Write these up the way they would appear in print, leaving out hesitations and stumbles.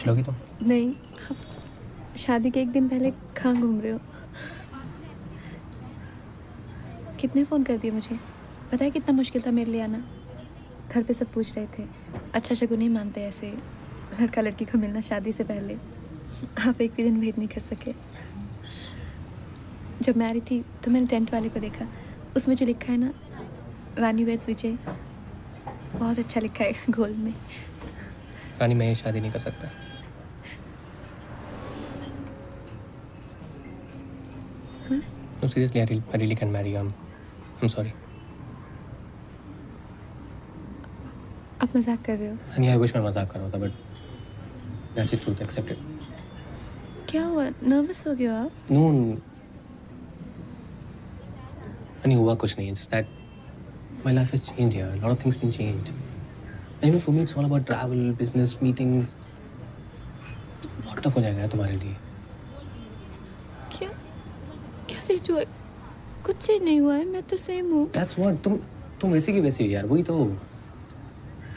लोगी तुम? नहीं, शादी के एक दिन पहले कहाँ घूम रहे हो? कितने फ़ोन कर दिए मुझे? पता है कितना मुश्किल था मेरे लिए आना? घर पे सब पूछ रहे थे, अच्छा शगुन नहीं मानते ऐसे लड़का लड़की को मिलना शादी से पहले। आप एक भी दिन वेट नहीं कर सके। जब मैं आ रही थी तो मैंने टेंट वाले को देखा, उसमें जो लिखा है ना, रानी वेड्स विजय, बहुत अच्छा लिखा है गोल्ड में। रानी, मैं ये शादी नहीं कर सकता। No, seriously, I really can marry you. I'm sorry. आप मजाक कर रहे हो? Honey, I wish मैं मजाक कर रहा था, but that's the truth. Accept it. क्या हुआ? नर्वस हो गए हो आप? No, honey, हुआ कुछ नहीं. It's that my life has changed here. A lot of things been changed. And you know, for me, it's all about travel, business, meetings. बहुत टफ हो जाएगा तुम्हारे लिए. क्या? क्या चीज हुआ? कुछ चीज नहीं हुआ है, मैं तो सेम हूँ. That's what. तुम वैसी की वैसी हो यार. वही तो.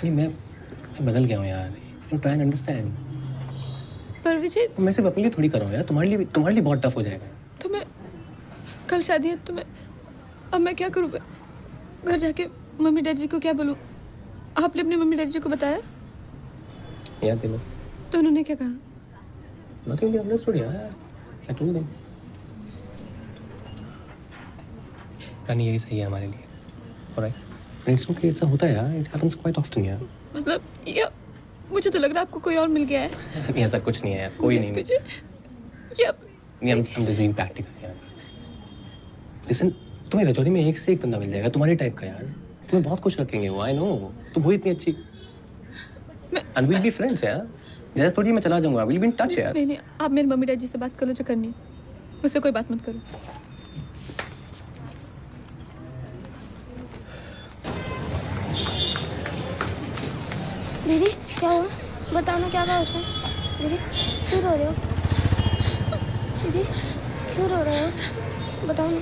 नहीं, मैं बदल गया हूँ यार. You try and understand. पर विजय, मैं सिर्फ अपने लिए थोड़ी कर रहा हूँ यार. तुम्हारे लिए बहुत टफ हो जाएगा. तो मैं कल शादी है तो मैं अब मैं क्या करूँ? घर जाके मम्मी डैडी को क्या बोलूँ? आपने अपने मम्मी डैडी को बताया? याद दिलो. तो उन्होंने क्या कहा? Nothing, they understood यार. I told them. रानी, यही सही है हमारे लिए. Alright. It's okay. ऐसा होता है यार. It happens quite often यार. मतलब ये मुझे तो लग रहा है आपको कोई और मिल गया है. नहीं, ऐसा कुछ नहीं है यार. कोई नहीं. नहीं, I'm just being practical यार. Listen, तुम्हें रजौरी में एक से एक बंदा मिल जाएगा तुम्हारे टाइप का यार. तुम्हें बहुत खुश रखेंगे वो. I know. तुम हो इतनी अच्छी. And we'll be friends यार. जैसे थोड़ी मैं चला जाऊंगा. We'll be in touch यार. नहीं, आप मेरे मम्मी डैडी से बात कर लो जो करनी. मुझसे कोई बात मत करो. दीदी क्या हुआ? बताओ ना, क्या कहा उसने? दीदी क्यों रो रहे हो? दीदी क्यों रो रहे हो? बताओ ना.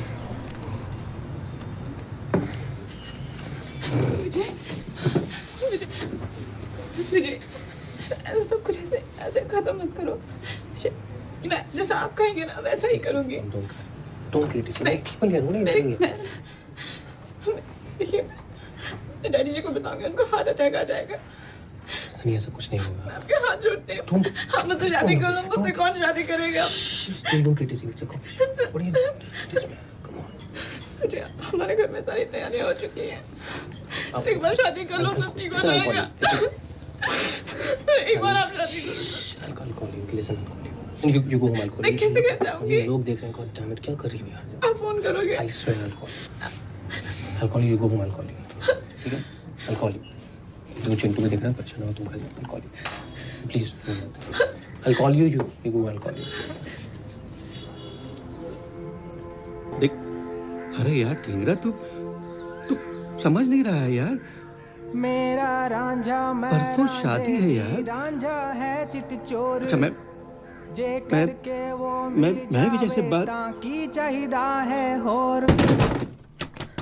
विजय, ऐसा सब कुछ ऐसे खत्म मत करो. मैं जैसा आप कहेंगे ना वैसा ही करूँगी. Don't criticize. People here नहीं डरेंगे. देखिए, मैं डैडी जी को बताऊंगी, उनको हार्ट अटैक आ जाएगा. नहीं, ऐसा कुछ नहीं होगा. आपके हाथ जोड़ते हैं. आप मुझसे शादी करो, मुझसे कौन शादी करेगा? Don't criticize. It's a competition. What are you doing? This man, come on. मुझे हमारे घर में सारी तैयारियां हो चुकी हैं. एक बार शादी कर लो, सब ठीक हो जाएगा. एक बार आप शादी करो. I'll call you. Listen, I'll call you. You go home. I'll call you. मैं कैसे घर जाऊंगी? लोग देख रहे हैं. God damn it, क्या कर रही हो यार? आप फोन करोगे? I swear I'll call you. I'll call you. You go home. I'll call you. ठीक है? I'll call you. तुम चिंटू को देख रहे हो, परेशान हो तुम कल. I'll call you. Please. I'll call you. You go. I'll call you. देख, अरे यार टिंगरा, तू समझ नहीं रहा है यार. मेरा रांझा परसों शादी है यार. रांझा है चित चोर. अच्छा, मैं विजय से बात की चाहिदा है और.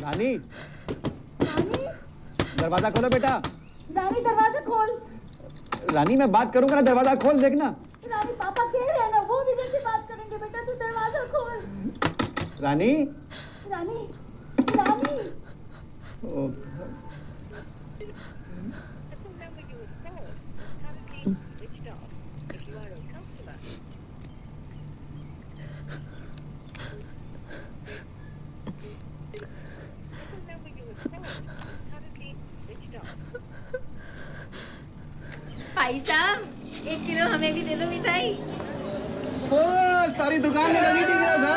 रानी, दरवाजा खोलो बेटा. रानी दरवाजा खोल. रानी, मैं बात करूंगा ना, दरवाजा खोल देखना. रानी पापा कह रहे हैं ना, वो विजय से बात करेंगे. बेटा तू दरवाजा खोल. रानी, रानी, रानी. भाई साहब, 1 किलो हमें भी दे दो मिठाई. तारी दुकान में रानी टिक रहा था.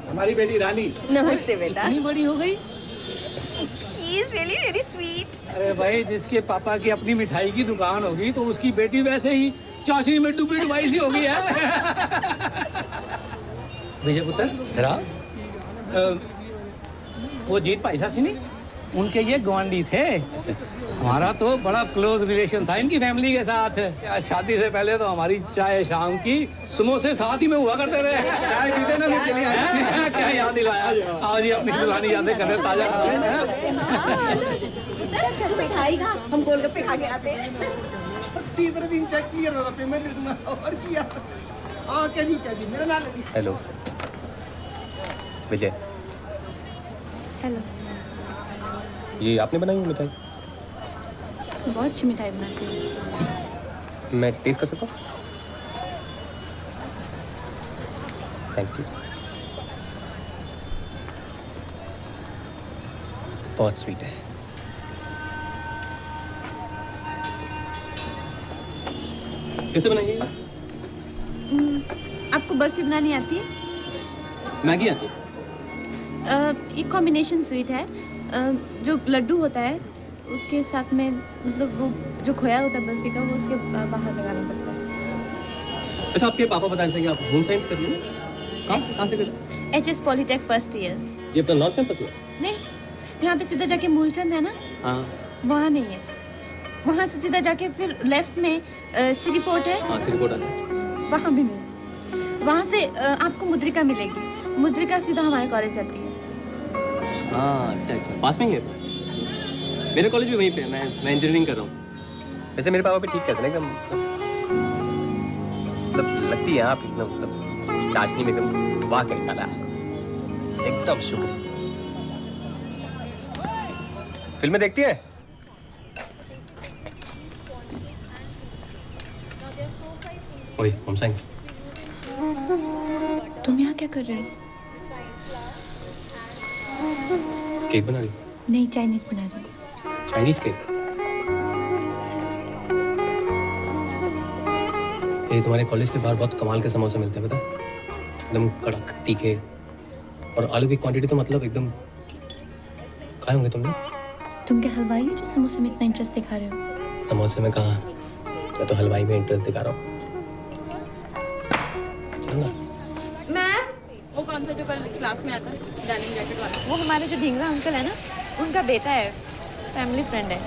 हमारी बेटी रानी. नमस्ते बेटा. इतनी बड़ी हो गई? She is really very sweet. अरे भाई, जिसके पापा की अपनी मिठाई की दुकान होगी तो उसकी बेटी वैसे ही चाशनी में डूबी डुबाई सी होगी है. विजय पुत्र, जरा वो जीत भाई साहब से नहीं, उनके ये गवांडी थे. हमारा तो बड़ा क्लोज रिलेशन था इनकी फैमिली के साथ. शादी से पहले तो हमारी चाय शाम की समोसे साथ ही में हुआ करते रहे. चाय पीते ना, फिर चलिए. क्या याद दिलाया। आओ जी अपनी पुरानी यादें करें ताजा तू मिठाई खा, हम गोलगप्पे खा के आते हैं। तीसरे दिन चेक क्लियर होगा, पेमेंट दे दूंगा और किया। हाँ क्या जी मेरा नाम लगी। हेलो विजय, हेलो। ये आपने बनाई है मिठाई? बहुत अच्छी मिठाई बनाती हूँ। मैं टेस्ट कर सकता हूँ? Thank you. बहुत स्वीट है। कैसे बनाई है? आपको बर्फी बनानी आती है? मैगी आती है? एक कॉम्बिनेशन स्वीट है। जो लड्डू होता है उसके साथ में, मतलब वो जो खोया होता है बर्फी का, वो उसके बाहर लगाना पड़ता है। अच्छा, आपके पापा बताए थे कि आप होम साइंस कर रही हैं? कहाँ से कर रही हैं? HS polytech first year. ये अपना नॉर्थ कैंपस में? नहीं, यहाँ पे सीधा जाके मूलचंद है ना, हाँ वहाँ नहीं है। वहाँ से सीधा जाके फिर लेफ्ट में सिटी पोर्ट है। हाँ, सिटी पोर्ट आता है। वहाँ भी नहीं। वहाँ से आपको मुद्रिका मिलेगी। मुद्रिका सीधा हमारे कॉलेज जाती है। हाँ अच्छा, पास में ही है तो। मेरा कॉलेज भी वहीं पे है। मैं इंजीनियरिंग कर रहा हूँ। वैसे मेरे पापा भी ठीक कहते हैं एकदम, मतलब लगती है आप एकदम, मतलब चाशनी में एकदम वाह के निकाला एकदम। शुक्रिया। फिल्में देखती है? ओए, होम साइंस। तुम यहाँ क्या कर रहे हो? केक बना रही? नहीं, चाइनीज बना रही हूँ। Chinese cake? ये तुम्हारे कॉलेज के बाहर बहुत कमाल के समोसे मिलते हैं, पता? एकदम कड़क तीखे, और आलू की क्वांटिटी तो मतलब एकदम। खाए होंगे तुमने? तुम क्या हलवाई हो जो समोसे में इतना इंटरेस्ट दिखा रहे हो? समोसे में कहाँ, मैं तो हलवाई में इंटरेस्ट दिखा रहा हूँ। चलो ना। मैम, वो कौन था जो कल क्लास में आता है, डेनिम जैकेट वाला? वो हमारे जो ढींगरा अंकल है ना, उनका बेटा है, फैमिली फ्रेंड है।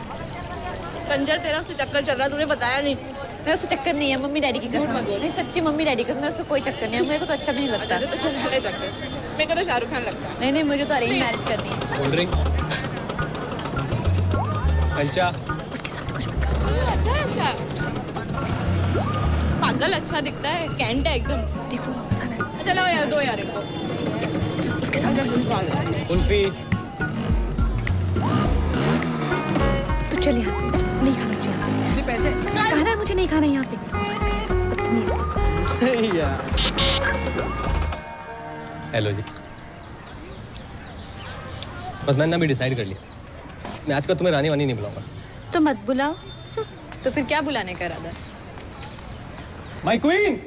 कंजर तेरा उससे चक्कर चल रहा, तूने बताया नहीं। मेरा उससे चक्कर नहीं है, मम्मी डैडी की कसम। नहीं सच्ची मम्मी डैडी की कसम, मेरा उससे कोई चक्कर नहीं है। मेरे को तो अच्छा भी नहीं लगता। अच्छा तो चल ले चक्कर। मेरे को तो शाहरुख खान लगता है। नहीं, मुझे तो अरेंज मैरिज करनी है। कोल्ड ड्रिंक, कंचा। उसके सामने कुछ मत करो। अच्छा पागल अच्छा दिखता है, कैंट है एकदम। देखो वापस आना है। चलो यार, दो यार इनको। उसके सामने कुल्फी। तू चल यहाँ से, नहीं खाना मुझे यहाँ पे। पैसे खाना है मुझे, नहीं खाना यहाँ पे। बदतमीज। हेलो जी। बस मैंने अभी डिसाइड कर लिया, मैं आजकल तुम्हें रानी वानी नहीं बुलाऊंगा। तो मत बुलाओ। तो फिर क्या बुलाने का इरादा? My queen.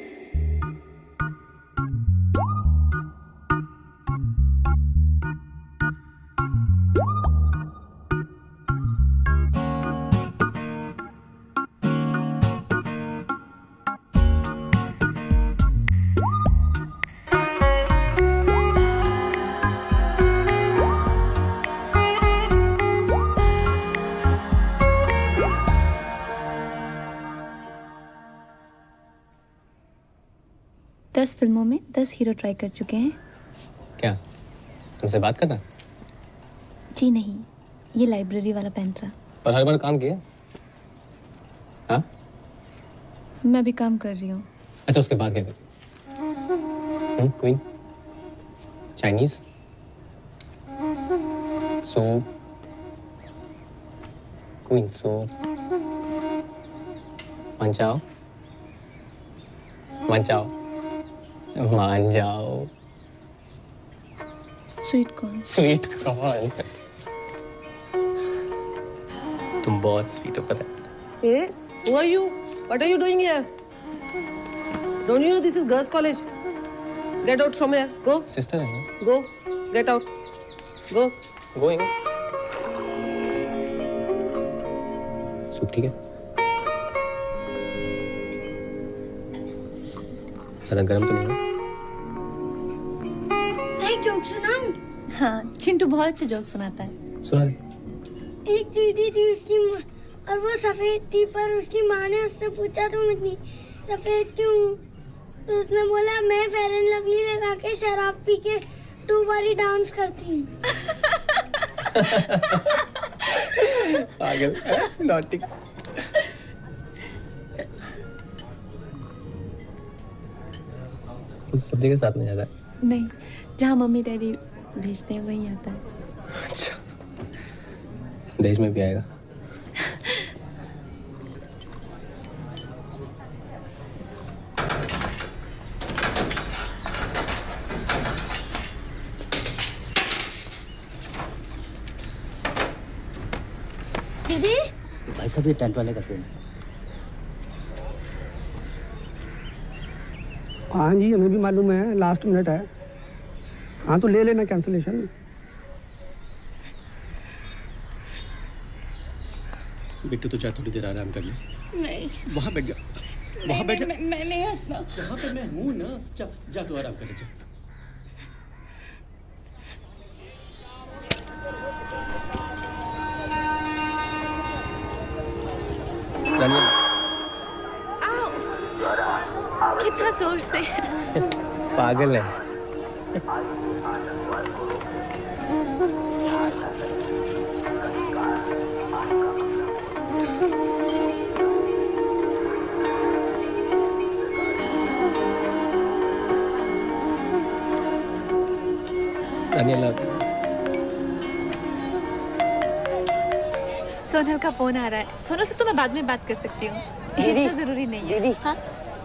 दस फिल्मों में 10 हीरो ट्राई कर चुके हैं। क्या तुमसे बात करना? जी नहीं, ये लाइब्रेरी वाला पैंतरा। पर हर बार काम किया? हाँ? मैं अभी काम कर रही हूँ। अच्छा, उसके बाद क्या करें? Queen, Chinese, soup, queen soup, मान जाओ, मान जाओ, मान जाओ। Sweet corn. Sweet corn. तुम बहुत स्वीट हो, पता है? Hey, who are you? What are you doing here? Don't you know this is girls' college? Get out from here. Go. Sister है ना? Go. Get out. Go. Going. Soup ठीक है? ज़्यादा गर्म तो नहीं है? एक जोक सुनाऊं? हाँ, चिंटू बहुत अच्छे जोक सुनाता है। सुना दे। एक चींटी थी उसकी माँ, और वो सफेद थी, पर उसकी माँ ने उससे पूछा तुम इतनी सफेद क्यों? तो उसने बोला मैं फेयर एंड लवली लगा के शराब पी के 2 बारी डांस करती हूँ। पागल है, नॉटी। सब जगह साथ में जाता है? नहीं, जहाँ मम्मी डैडी भेजते हैं वहीं आता है। अच्छा, देश में भी आएगा? दीदी भाई साहब ये टेंट वाले का फोन है। हाँ जी, हमें भी मालूम है, लास्ट मिनट है। हाँ तो ले लेना कैंसिलेशन। बिट्टू तो चाहे थोड़ी देर आराम कर ले। नहीं, वहाँ बैठ जा, वहाँ बैठ जा। मैं नहीं हटना। यहाँ पे मैं हूँ ना, जा तो आराम कर ले। कितना जोर से। पागल है। सोनल का फोन आ रहा है। सोनल से तो मैं बाद में बात कर सकती हूँ, दीदी, इतना जरूरी नहीं है। दीदी, हाँ?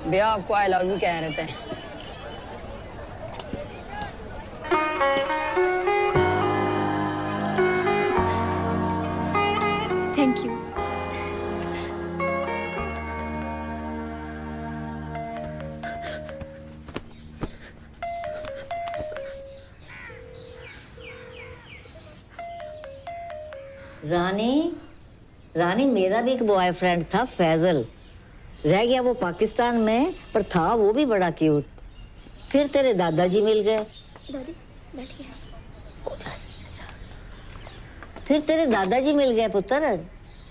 भैया आपको आई लव यू कह रहे थे। Thank you. रानी मेरा भी एक बॉयफ्रेंड था फैजल। रह गया वो पाकिस्तान में, पर था वो भी बड़ा क्यूट। फिर तेरे दादाजी मिल गए। दादी बैठिए। फिर तेरे दादाजी मिल गए पुत्र,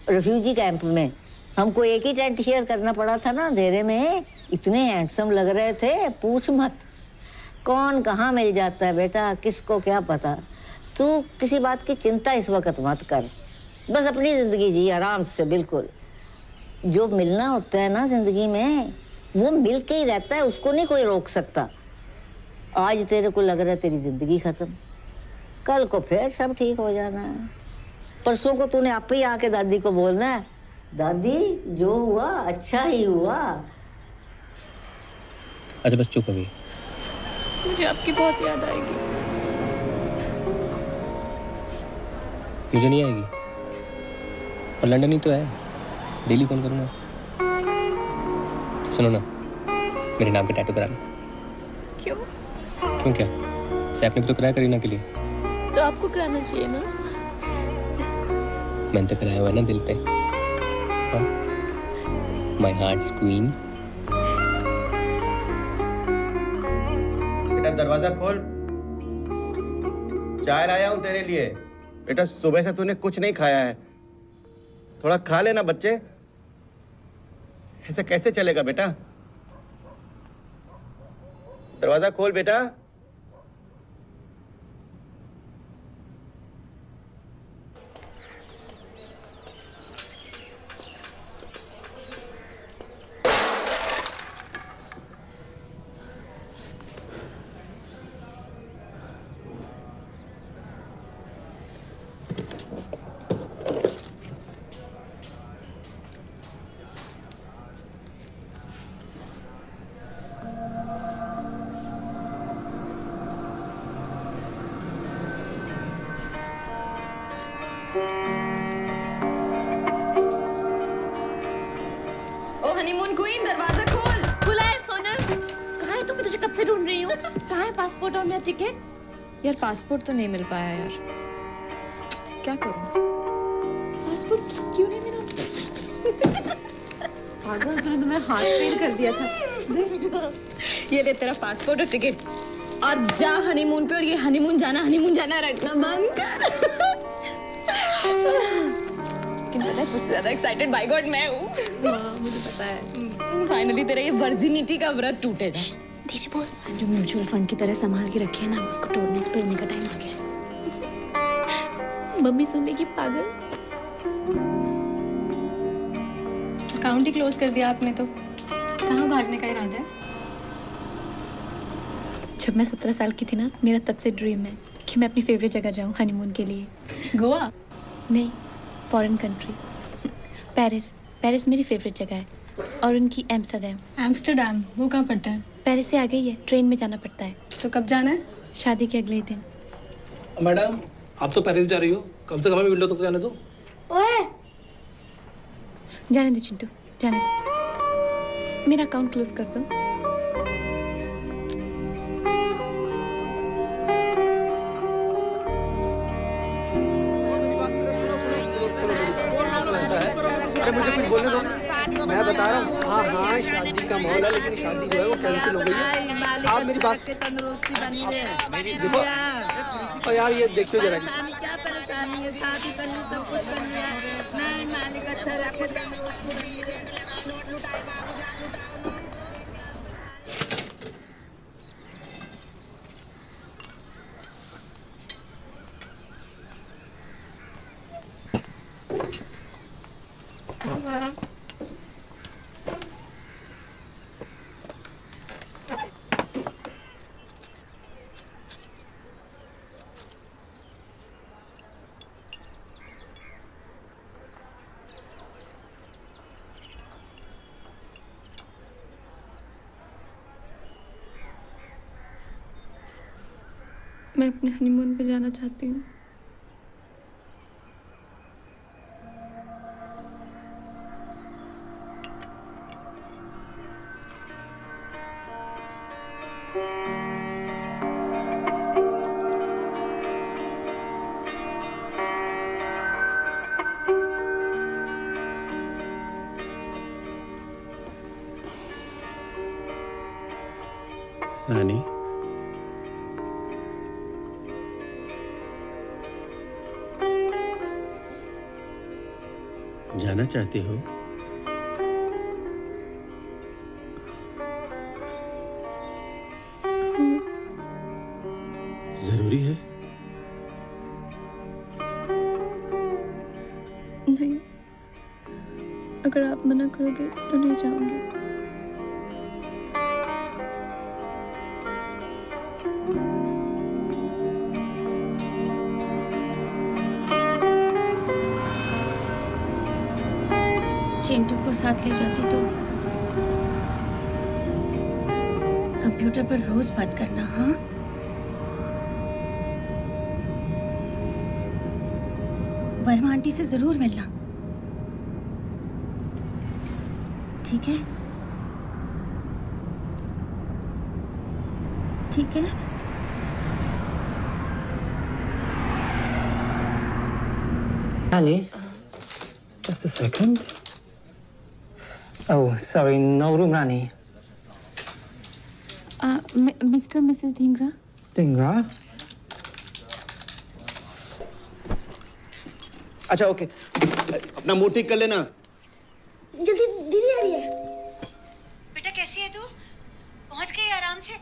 रिफ्यूजी कैंप में। हमको एक ही टेंट शेयर करना पड़ा था ना अंधेरे में। इतने हैंडसम लग रहे थे, पूछ मत। कौन कहाँ मिल जाता है बेटा, किसको क्या पता। तू किसी बात की चिंता इस वक्त मत कर, बस अपनी जिंदगी जी आराम से। बिल्कुल जो मिलना होता है ना जिंदगी में, वो मिल के ही रहता है, उसको नहीं कोई रोक सकता। आज तेरे को लग रहा है तेरी जिंदगी खत्म, कल को फिर सब ठीक हो जाना है। परसों को तूने आप ही आके दादी को बोलना है, दादी जो हुआ अच्छा ही हुआ। अच्छा बस चुप अभी। मुझे आपकी बहुत याद आएगी। मुझे नहीं आएगी, और लंदन ही तो है, डेली फोन करूँगा। सुनो ना, मेरे नाम पे टैटू कराना। क्यों? क्यों क्या? सैफ ने भी तो कराया करीना के लिए। तो आपको कराना चाहिए ना। मैंने तो कराया हुआ है ना दिल पे। My hearts queen. बेटा दरवाजा खोल, चाय लाया हूं तेरे लिए। बेटा सुबह से तूने कुछ नहीं खाया है, थोड़ा खा लेना बच्चे। ऐसे कैसे चलेगा बेटा? दरवाजा खोल बेटा। हनीमून क्वीन, दरवाजा खोल। खुला है सोनल। कहाँ है तुम? मैं तुझे कब से ढूंढ रही हूँ। कहाँ है पासपोर्ट और मेरा टिकट? यार पासपोर्ट तो नहीं मिल पाया यार, क्या करूँ? पासपोर्ट क्यों नहीं मिला? पागल, तूने तो मेरा हाथ फेल कर दिया था। ये ले तेरा पासपोर्ट और टिकट, और जा हनीमून पे। और ये हनीमून जाना रटना बंद कर। मुझसे ज्यादा एक्साइटेड बाय गॉड मैं हूँ। हाँ, मुझे पता है। फाइनली तेरा ये वर्जिनिटी का व्रत टूटेगा। धीरे बोल। जो म्यूचुअल फंड की तरह संभाल के रखे है ना, उसको तोड़ने का टाइम आ गया। मम्मी सुन लेगी पागल। अकाउंट ही क्लोज कर दिया आपने तो। कहाँ भागने का इरादा है? जब मैं 17 साल की थी ना, मेरा तब से ड्रीम है कि मैं अपनी फेवरेट जगह जाऊँ हनीमून के लिए। गोवा? नहीं, फॉरेन कंट्री। पेरिस। पेरिस मेरी फेवरेट जगह है, और उनकी एम्स्टरडैम। एम्स्टरडैम वो कहाँ पड़ता है? पेरिस से आगे ही है, ट्रेन में जाना पड़ता है। तो कब जाना है? शादी के अगले दिन। मैडम, आप तो पेरिस जा रही हो, कम से कम हमें विंडो तक जाने दो। ओए, जाने दे चिंटू, जाने दे। मेरा अकाउंट क्लोज कर दो। मुझे कुछ बोलने दो। मैं बता रहा हूँ। हाँ हाँ, शादी का माहौल है, लेकिन शादी जो है वो कैंसिल हो गई है। आप मेरी बात देखो। और यार ये देखियो जरा। मैं अपने हनीमून पे जाना चाहती हूँ। नानी, जाना चाहती हो? जरूरी है? नहीं, अगर आप मना करोगे तो नहीं जाऊंगी। चिंटू को साथ ले जाती तो कंप्यूटर पर रोज बात करना। हाँ, वर्मा आंटी से जरूर मिलना, ठीक है? ठीक है। Ali, just a second. Oh, sorry, no room, Rani. Mister Mrs Dhingra. Dingra? अच्छा ओके, अपना मुंह ठीक कर लेना। जल्दी, दीदी आ रही है। बेटा कैसी है तू? पहुंच गई आराम से?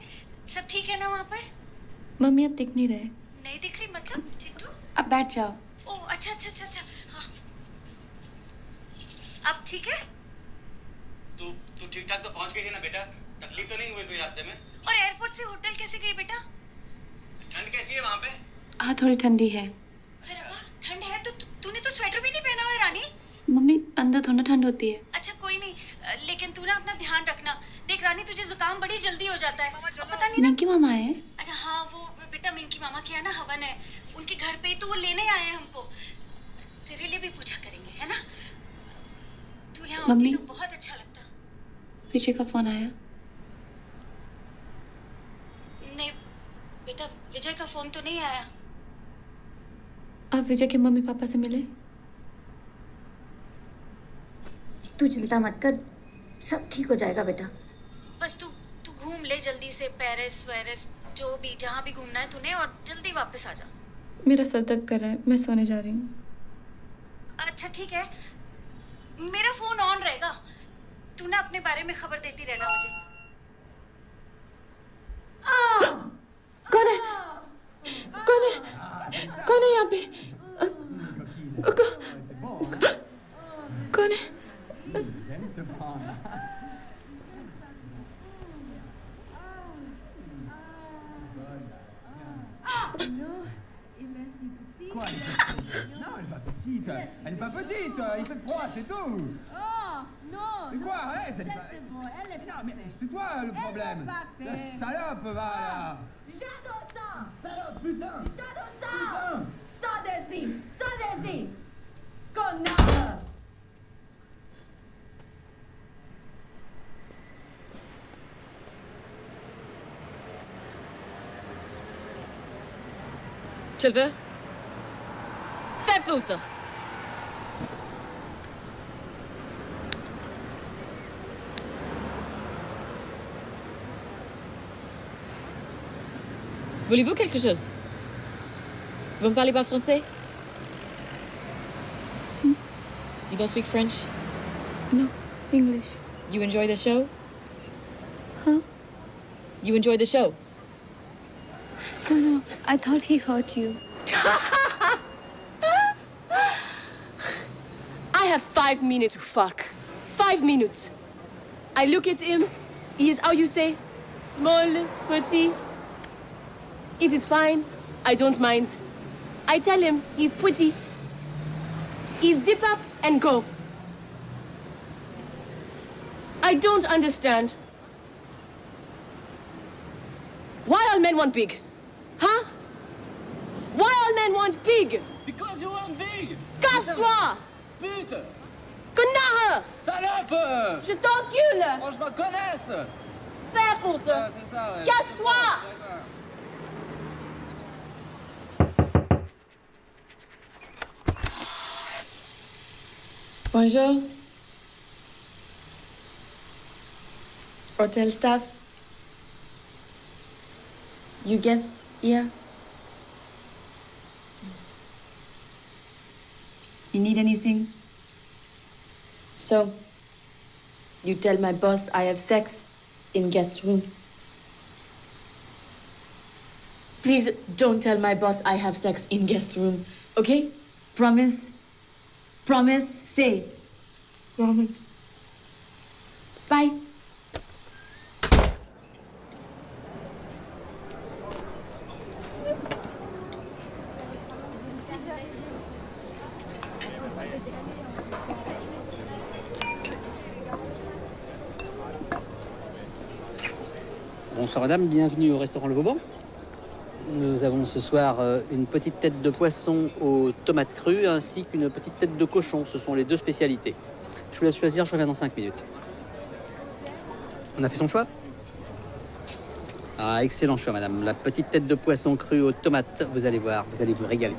सब ठीक है ना वहाँ पर? मम्मी अब दिख नहीं रहे। नहीं दिख रही मतलब? चिंटू अब बैठ जाओ। ओह अच्छा अच्छा अच्छा अच्छा, हाँ। अब ठीक है? तू ठीक ठाक तो पहुंच गई है ना बेटा? तकलीफ तो नहीं हुई कोई रास्ते में? और एयरपोर्ट से होटल कैसे गई बेटा? ठंड कैसी है वहाँ पे? हाँ, थोड़ी ठंडी है। अरे वाह, ठंड है तो तूने तो स्वेटर भी नहीं पहना हुआ है रानी। मम्मी, अंदर थोड़ा ठंड होती है। अच्छा कोई नहीं, लेकिन तू ना अपना ध्यान रखना। देख रानी, तुझे जुकाम बड़ी जल्दी हो जाता है। पता नहीं ना। मिंकी मामा आए हैं? अच्छा हाँ, वो बेटा मिंकी मामा के यहाँ ना हवन है, उनके घर पे, तो वो लेने आए हैं हमको। तेरे लिए भी पूजा करेंगे, है ना? तू यहाँ होती तो बहुत अच्छा लगता। विजय का फोन आया? नहीं बेटा, विजय का फोन तो नहीं आया। आप विजय के मम्मी पापा से मिले? तू चिंता मत कर, सब ठीक हो जाएगा बेटा। बस तू घूम ले जल्दी से, पेरिस वेरिस जो भी, जहाँ भी घूमना है तूने, और जल्दी वापस आ जा। मेरा सर दर्द कर रहा है, मैं सोने जा रही हूँ। अच्छा ठीक है, मेरा फोन ऑन रहेगा, तू ना अपने बारे में खबर देती रहना मुझे। कौन है? कौन है? कौन है यहाँ पे? कौन है? Quoi, non, elle est pas petite. Elle est pas petite. Il fait froid, c'est tout. Oh, non. Mais quoi, arrête. Elle est pas... Elle est Non, mais c'est toi le problème. La salope, va là. J'adore ça. Salope, putain. J'adore ça. Sors d'ici. Sors d'ici. Connard. Tu le veux? Fais foutre! Voulez-vous quelque chose? Vous ne parlez pas français? You don't speak French? No, English. You enjoy the show? Huh? You enjoy the show? No, I thought he hurt you. I have 5 minutes to fuck. 5 minutes. I look at him. He is, how you say, small, pretty. It is fine. I don't mind. I tell him he's pretty. He zip up and go. I don't understand. Why all men want big? Huh? Why all men want big? Because you want big. Casse-toi! Pute. Connard! Salope. Je t'encule! Franchement, connaisse. Fais foutre! Ah, c'est ça, ouais. Casse-toi! Bonjour. Hotel staff. You guest here? You need anything? So, you tell my boss I have sex in guest room. Please don't tell my boss I have sex in guest room, okay? Promise? Promise? Say. Promise. Bye. Bonsoir madame, bienvenue au restaurant Le Vauban. Nous avons ce soir une petite tête de poisson aux tomates crues ainsi qu'une petite tête de cochon. Ce sont les deux spécialités. Je vous laisse choisir, je reviens dans 5 minutes. On a fait son choix? Ah, excellent choix madame. La petite tête de poisson crue aux tomates, vous allez voir, vous allez vous régaler.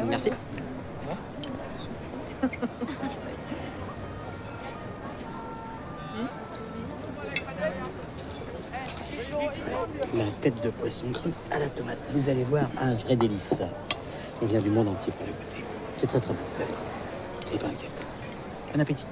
Merci. La tête de poisson crue à la tomate. Vous allez voir, un vrai délice. On vient du monde entier pour le goûter. C'est très très bon, vous allez voir. Soyez pas inquiète. Bon appétit.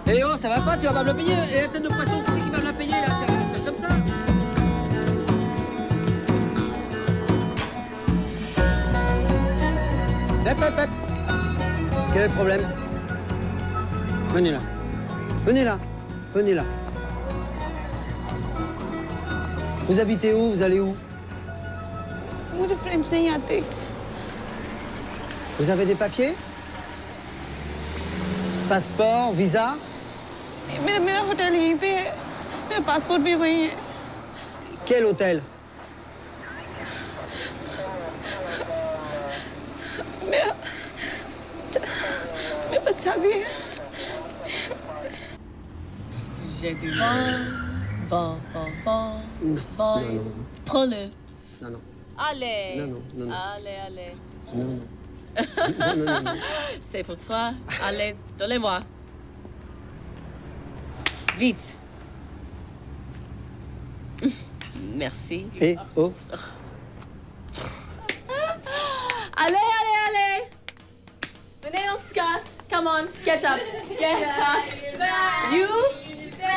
Eh oh, ça va pas, tu vas pas me la payer. Et la tête de poisson, qui c'est qui va me la payer là? C'est comme ça. Hep. Quel est le problème? Venez là. Venez là. Venez là. Vous habitez où? Vous allez où? मुझे French नहीं आते. Vous avez des papiers? Passeport, visa? मेरा hotel यहीं पे है, मेरा passport भी वहीं है। Quel hôtel? मेरा बच्चा भी है। J'ai du vin. Prends-le. Non. Allez. Non. Allez. Non. C'est pour toi. Allez, donnez-moi. Vite. Merci. Et oh. Allez. Venez, on se casse. Come on, get up.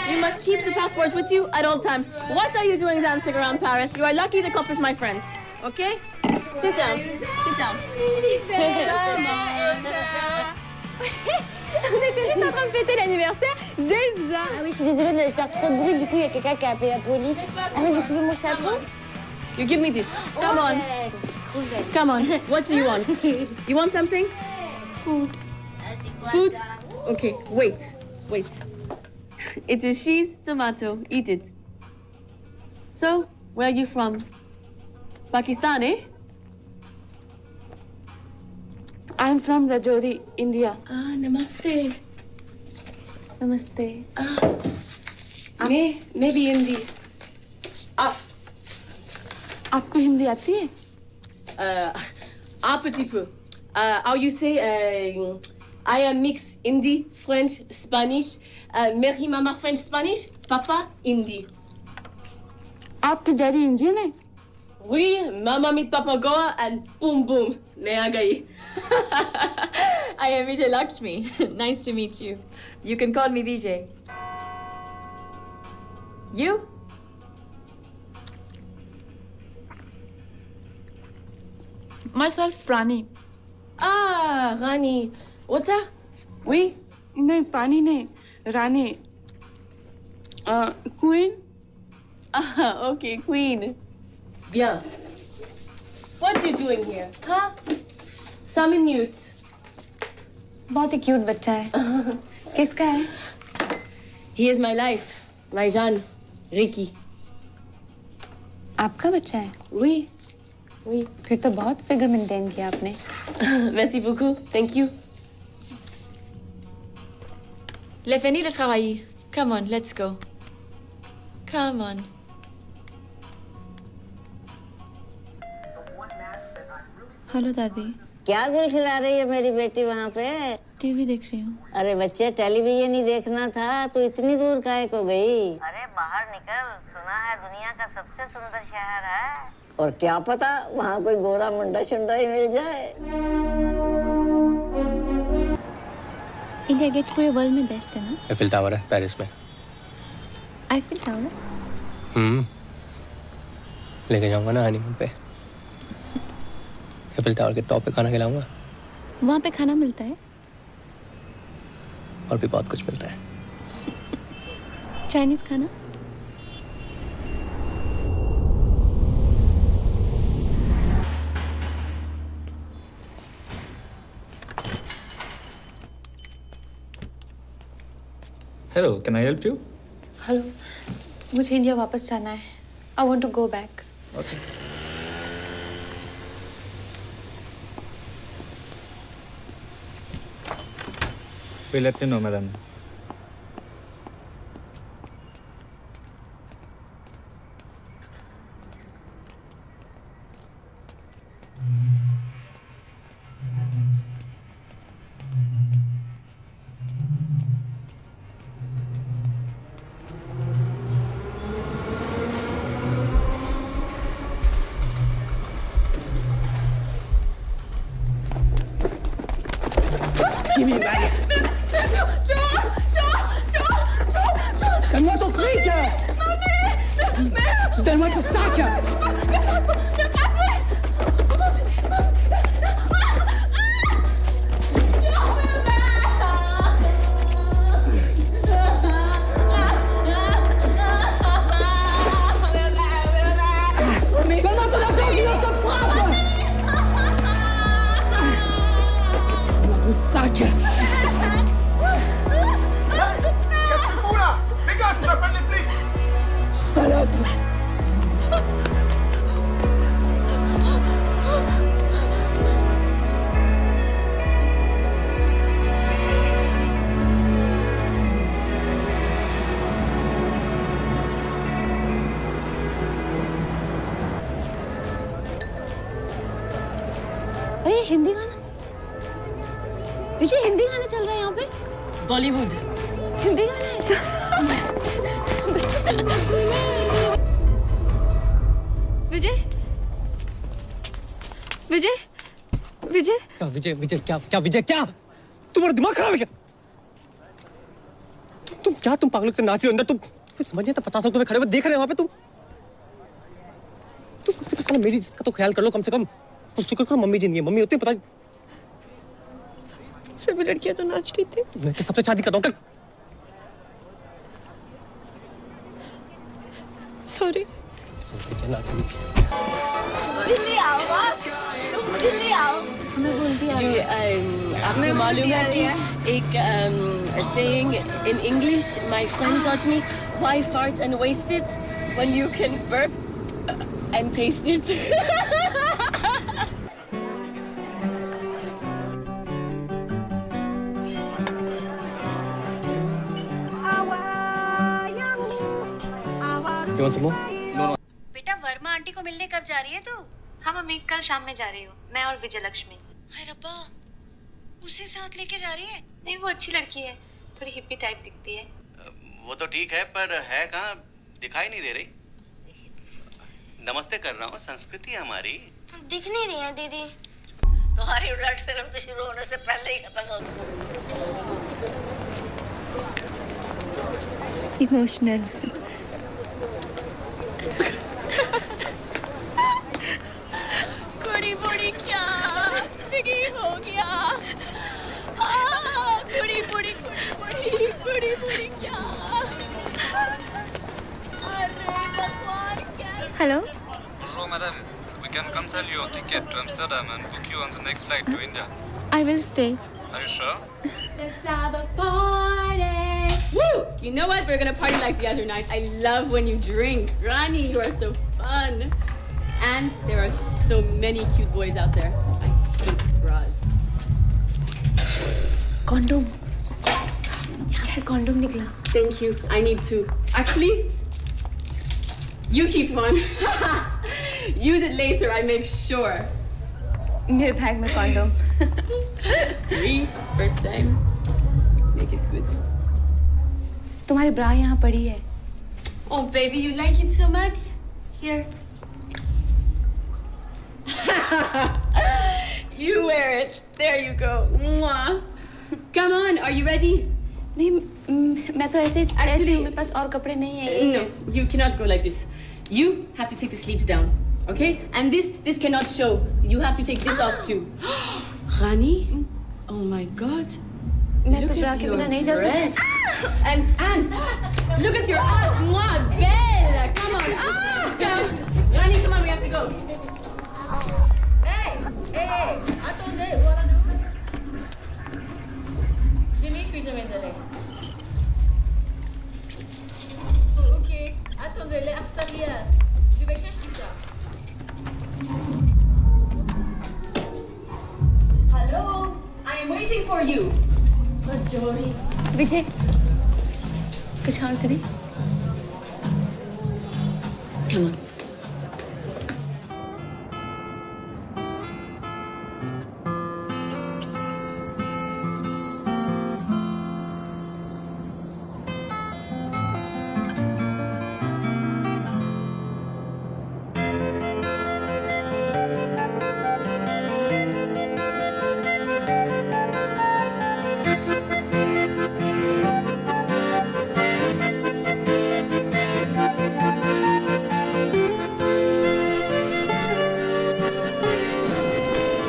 You must keep the passports with you at all times. What are you doing dancing around Paris? You are lucky the couple is my friends. Okay? Sit down. Come on. On était juste en train de fêter l'anniversaire d'Elsa. Ah oui, je suis désolée de faire trop de bruit. Du coup, il y a quelqu'un qui a appelé la police. Ah mais tu veux mon chapeau? You give me this. Come on. Come on. What do you want? You want something? Food. Okay, wait. It is cheese, tomato. Eat it. So, where are you from? Pakistan, eh? I'm from Rajouri, India. Ah, namaste. Namaste. Maybe Hindi. आपको हिंदी आती है? Un petit peu. How you say, I am mix Hindi, French, Spanish. Meri mama French, Spanish. Papa, Hindi. आपके daddy Indian है? Oui, mama meet Papa Goa and boom boom. Le aa gayi. I am Vijay Lakshmi. Nice to meet you. You can call me Vijay. You? Myself, Rani. Ah, Rani. What's that? Oui? नहीं, पानी नहीं. Rani. Queen? Ah, okay, Queen. Bien. What are you doing here? Huh? 5 minutes. बहुत ही cute बच्चा है. किसका है? He is my life. My Jean. Ricky. आपका बच्चा है? Oui. फिर तो बहुत फिगर मेंटेन किया आपने. Merci beaucoup. Thank you. Les fini de travailler. Come on, let's go. Come on. Hello दादी. क्या गुल खिला रही है मेरी बेटी वहाँ पे? टीवी देख रही हूँ. अरे बच्चे, टेलीविजन ही देखना था तो इतनी दूर काहे को गई? अरे बाहर निकल, सुना है दुनिया का सबसे सुंदर शहर है. और क्या पता वहाँ कोई गोरा मुंडा शुंडा ही मिल जाए. इंडिया गेट पूरे वर्ल्ड में बेस्ट है ना? एफिल टावर है पेरिस में. Eiffel tower? लेके जाऊंगा ना हनीमून पे. एफिल टावर के टॉप पे खाना खिलाऊंगा. वहाँ पे खाना मिलता है? और भी बहुत कुछ मिलता है. चाइनीज खाना? Hello, can I help you? Hello, मुझे इंडिया वापस जाना है. I want to go back. Okay. We'll let you know, madam. Give me a bag. Donne-moi ton fric! Donne-moi ton sac! Donne-moi ton argent, sinon je te frappe! Donne-moi ton sac! अरे ये हिंदी गाना विजय, हिंदी गाने चल रहे हैं यहाँ पे। बॉलीवुड हिंदी गाने हैं। विजय विजय विजय क्या विजय? विजय क्या? क्या विजय? क्या तुम्हारा दिमाग खराब है क्या? तुम क्या? तुम पागलों के नाच रहे हो अंदर? तुम समझ नहीं आता? 50 लोग तुम्हें खड़े हुए देख रहे हैं वहां पे। तुम कम से कम मेरी इज्जत का तो ख्याल कर लो। कम से कम कुछ तो करो। मम्मी जी नहीं है, मम्मी होती है पता। सभी लड़कियां तो नाचती थी। मैं तो सबसे शादी कर रहा हूँ। सॉरी। क्या नाच रही थी? दिल्ली आओ बस, दिल्ली आओ। मैं बोलती आ रही हूँ। आपको मालूम है कि एक saying in English my friend taught me, why fart and waste it when you can burp and taste it. You want some more? बेटा वर्मा आंटी को मिलने कब जा रही है तू? हाँ मम्मी, कल शाम में जा रही हूँ, मैं और विजय लक्ष्मी। हाय रब्बा, उसे साथ लेके जा रही है? नहीं, वो अच्छी लड़की है, थोड़ी हिप्पी टाइप दिखती है। वो तो ठीक है, पर है कहाँ? दिखाई नहीं दे रही। नमस्ते कर रहा हूँ, संस्कृति हमारी। दिख नहीं रही है दीदी। तुम्हारी उलट फिल्म तो शुरू होने से पहले ही खत्म हो गई। इमोशनल। कुड़ी बुड़ी क्या जिंदगी हो गया। कुड़ी बुड़ी कुड़ी बुड़ी कुड़ी बुड़ी क्या। Hello. Bonjour, madame. We can cancel your ticket to Amsterdam and book you on the next flight to India. I will stay. Are you sure? Let's have a party. Woo! You know what? We're gonna party like the other night. I love when you drink. Rani, you are so fun. And there are so many cute boys out there. I hate bras. Condom. यहाँ से condom निकला। Thank you. I need two. Actually, you keep one. Use it later. I make sure. मेरे bag में condom. First time. Make it good. तुम्हारी ब्रा यहाँ पड़ी है। Oh, baby, you like it so much? Here. You wear it. There you go. Mwah. Come on, are you ready? नहीं, मैं तो ऐसे Actually, मेरे पास और कपड़े नहीं है। No, you cannot go like this. You have to take the sleeves down, okay? And this cannot show. You have to take this off too. Rani? Oh my God. मैं तो ब्रा के बिना नहीं जा सकती। And look at your ass. Mwah, Bella. Come on. Come. Rani, come on, we have to go. Hey, attendez, voilà. Je nicht wie je m'appelle. Ok, attendez, l'extérieur. Je vais chercher ça. Hello, I am waiting for you. Good joy. विजय, कुछ और करें? Come on.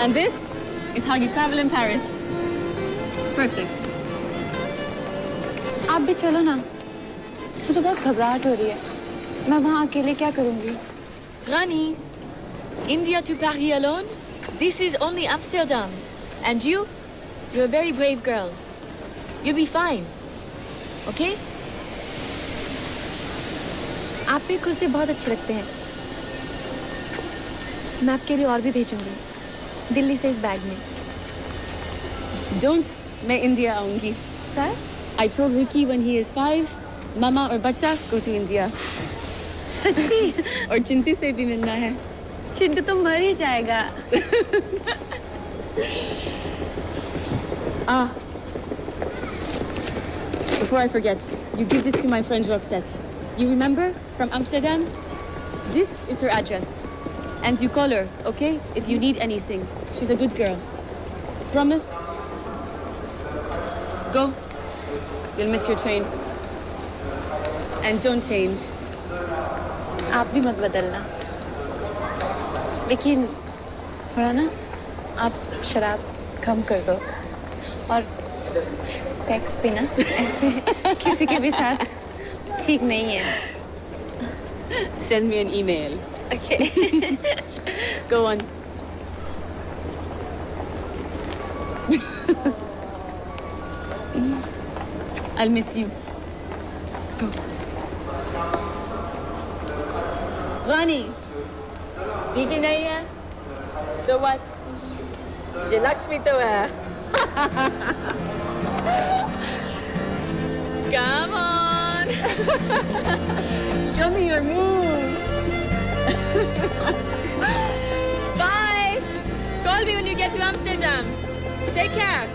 And this is how you travel in Paris. Perfect. आप भी चलो ना, मुझे बहुत घबराहट हो रही है। मैं वहाँ अकेले क्या करूँगी? Rani, India to Paris alone? This is only Amsterdam. And you're a very brave girl. You'll be fine. Okay? आप पे कुर्ते बहुत अच्छे लगते हैं। मैं आपके लिए और भी भेजूंगी, दिल्ली से इस बैग में। Don't, मैं इंडिया आऊंगी। सच? I told Ricky when he is 5, मामा और बच्चा go to India. सच्ची? और चिंटू से भी मिलना है। चिंटू तो मर ही जाएगा। Before I forget, you give this to my friend Roxette. You remember from Amsterdam? This is her address. And you call her, okay? If you need anything. She's a good girl. Promise? Go. You'll miss your train. And don't change. आप भी मत बदलना। लेकिन थोड़ा ना आप शराब कम कर दो और सेक्स भी ना ऐसे किसी के भी साथ ठीक नहीं है। Send me an email. Okay. Go on. I'll miss you. Go. Rani, DJ नहीं है? So what? जे लक्ष्मी तो है. Come on. Show me your move. Bye. Call me when you get to Amsterdam. Take care.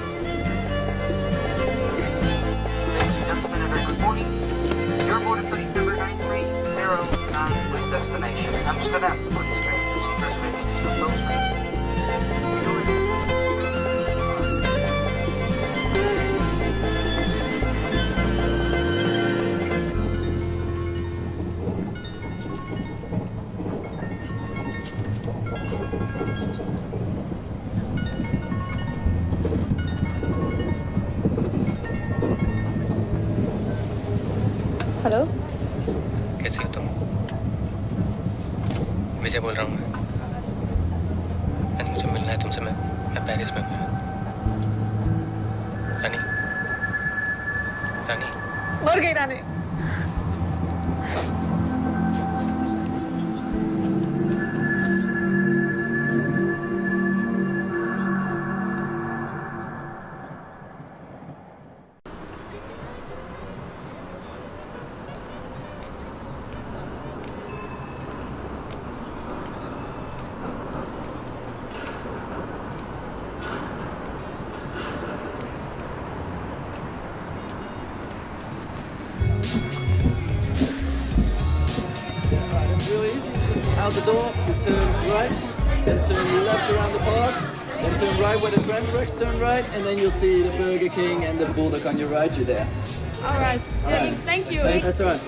Your board of police number 9309 with destination Amsterdam. Police train reservations for those hello, कैसे हो तुम? विजय बोल रहा हूँ मैं। मुझे मिलना है तुमसे। मैं पेरिस में हूँ। रानी, रानी मर गई रानी। Out the door, you turn right, then turn left around the park, then turn right where the tram tracks turn right, and then you'll see the Burger King and the Bulldog on your right. You're there. All right. Yes, thank you. That's all right.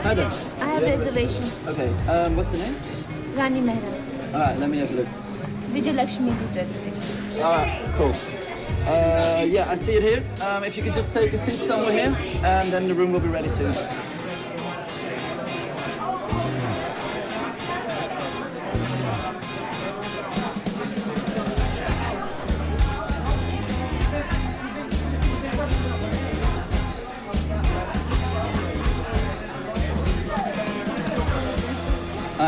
Hi there. I have reservation. Okay. What's the name? Rani Mehra. All right. Let me have a look. Vijay Lakshmi reservation. All right. Cool. Yeah, I see it here. If you could just take a seat somewhere here, and then the room will be ready soon.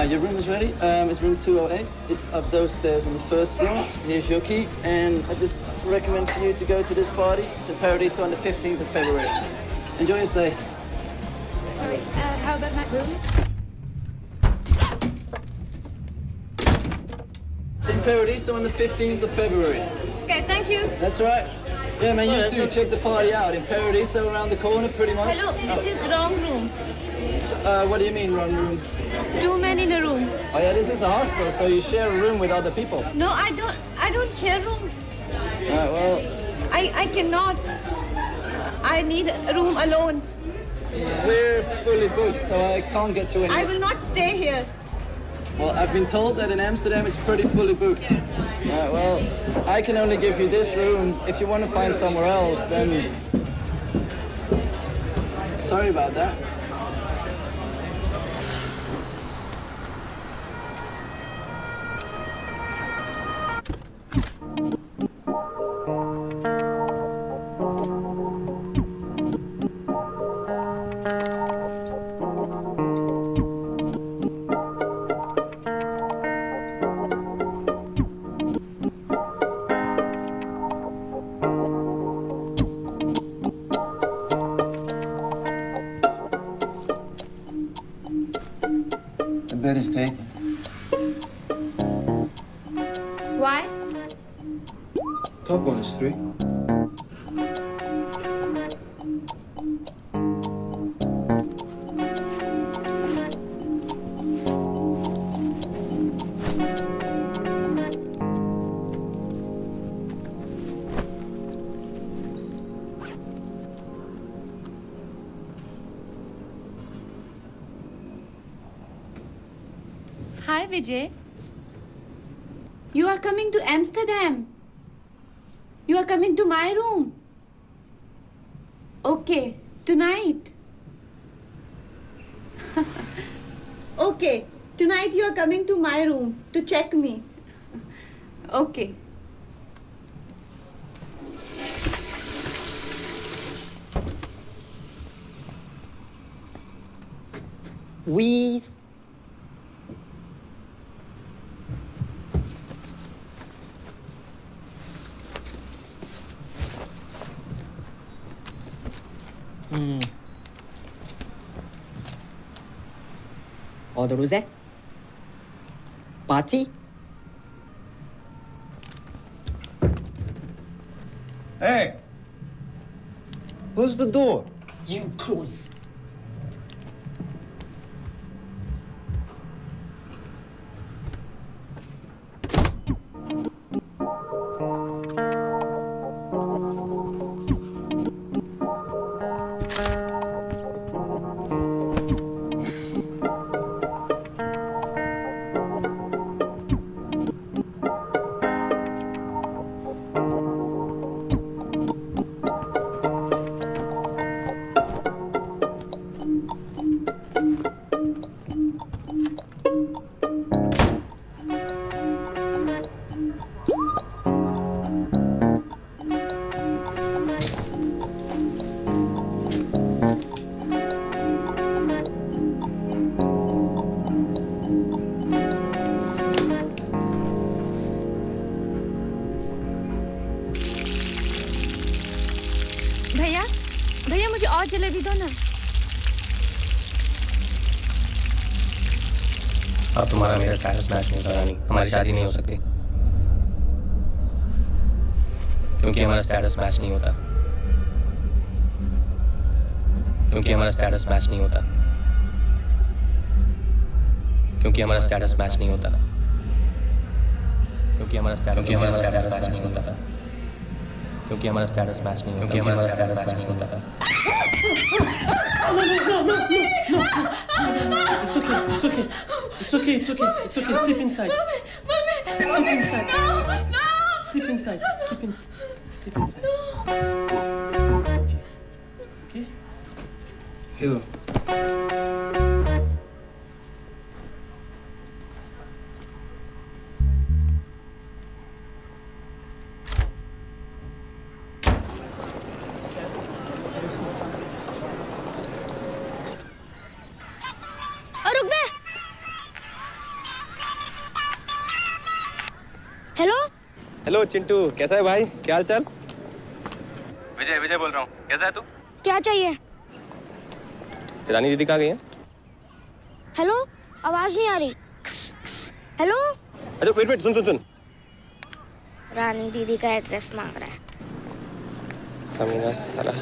Your room is ready. It's room 208. It's up those stairs on the first floor. Here's your key. And I just recommend for you to go to this party. It's in Paradiso on the 15th of February. Enjoy your stay. Sorry, how about my room? It's in Paradiso on the 15th of February. Okay, thank you. That's right. Yeah, man, you too. Check the party out. In Paradiso around the corner, pretty much. Hello, this is wrong room. What do you mean, wrong room? 2 men in a room. Oh yeah, this is a hostel, so you share a room with other people. No, I don't share room. Alright, well... I cannot. I need a room alone. We're fully booked, so I can't get you in. I will not stay here. Well, I've been told that in Amsterdam it's pretty fully booked. Alright, well, I can only give you this room. If you want to find somewhere else, then... Sorry about that. The bed is taken. Why? Top one is 3. Hi, Vijay. You are coming to Amsterdam. You are coming to my room. Okay, tonight. Okay, tonight you are coming to my room to check me. Okay. We. Order rosé. Party. Hey! Close the door. You close. भैया भैया मुझे और जलेबी दो ना। अब तुम्हारा मेरा status match नहीं होता रानी, हमारी शादी नहीं हो सकती क्योंकि हमारा स्टेटस मैच नहीं होता, क्योंकि हमारा स्टेटस मैच नहीं होता, क्योंकि हमारा स्टेटस मैच नहीं होता, क्योंकि हमारा स्टेटस मैच नहीं होता, क्योंकि हमारा स्टेटस मैच नहीं होता, क्योंकि हमारा स्टेटस मैच नहीं होता। It's okay. It's okay. It's okay. It's okay. It's okay. Sleep inside. Sleep inside. Sleep inside. Sleep inside. Sleep inside. Okay. Hello. Hello Chintu, कैसा है भाई? क्या हाल चाल? विजय विजय बोल रहा हूँ, कैसा है तू? क्या चाहिए? रानी दीदी कहाँ गई हैं? हेलो, आवाज नहीं आ रही। हेलो। अच्छा वेट सुन सुन सुन। रानी दीदी का एड्रेस मांग रहा है। कमीना साला।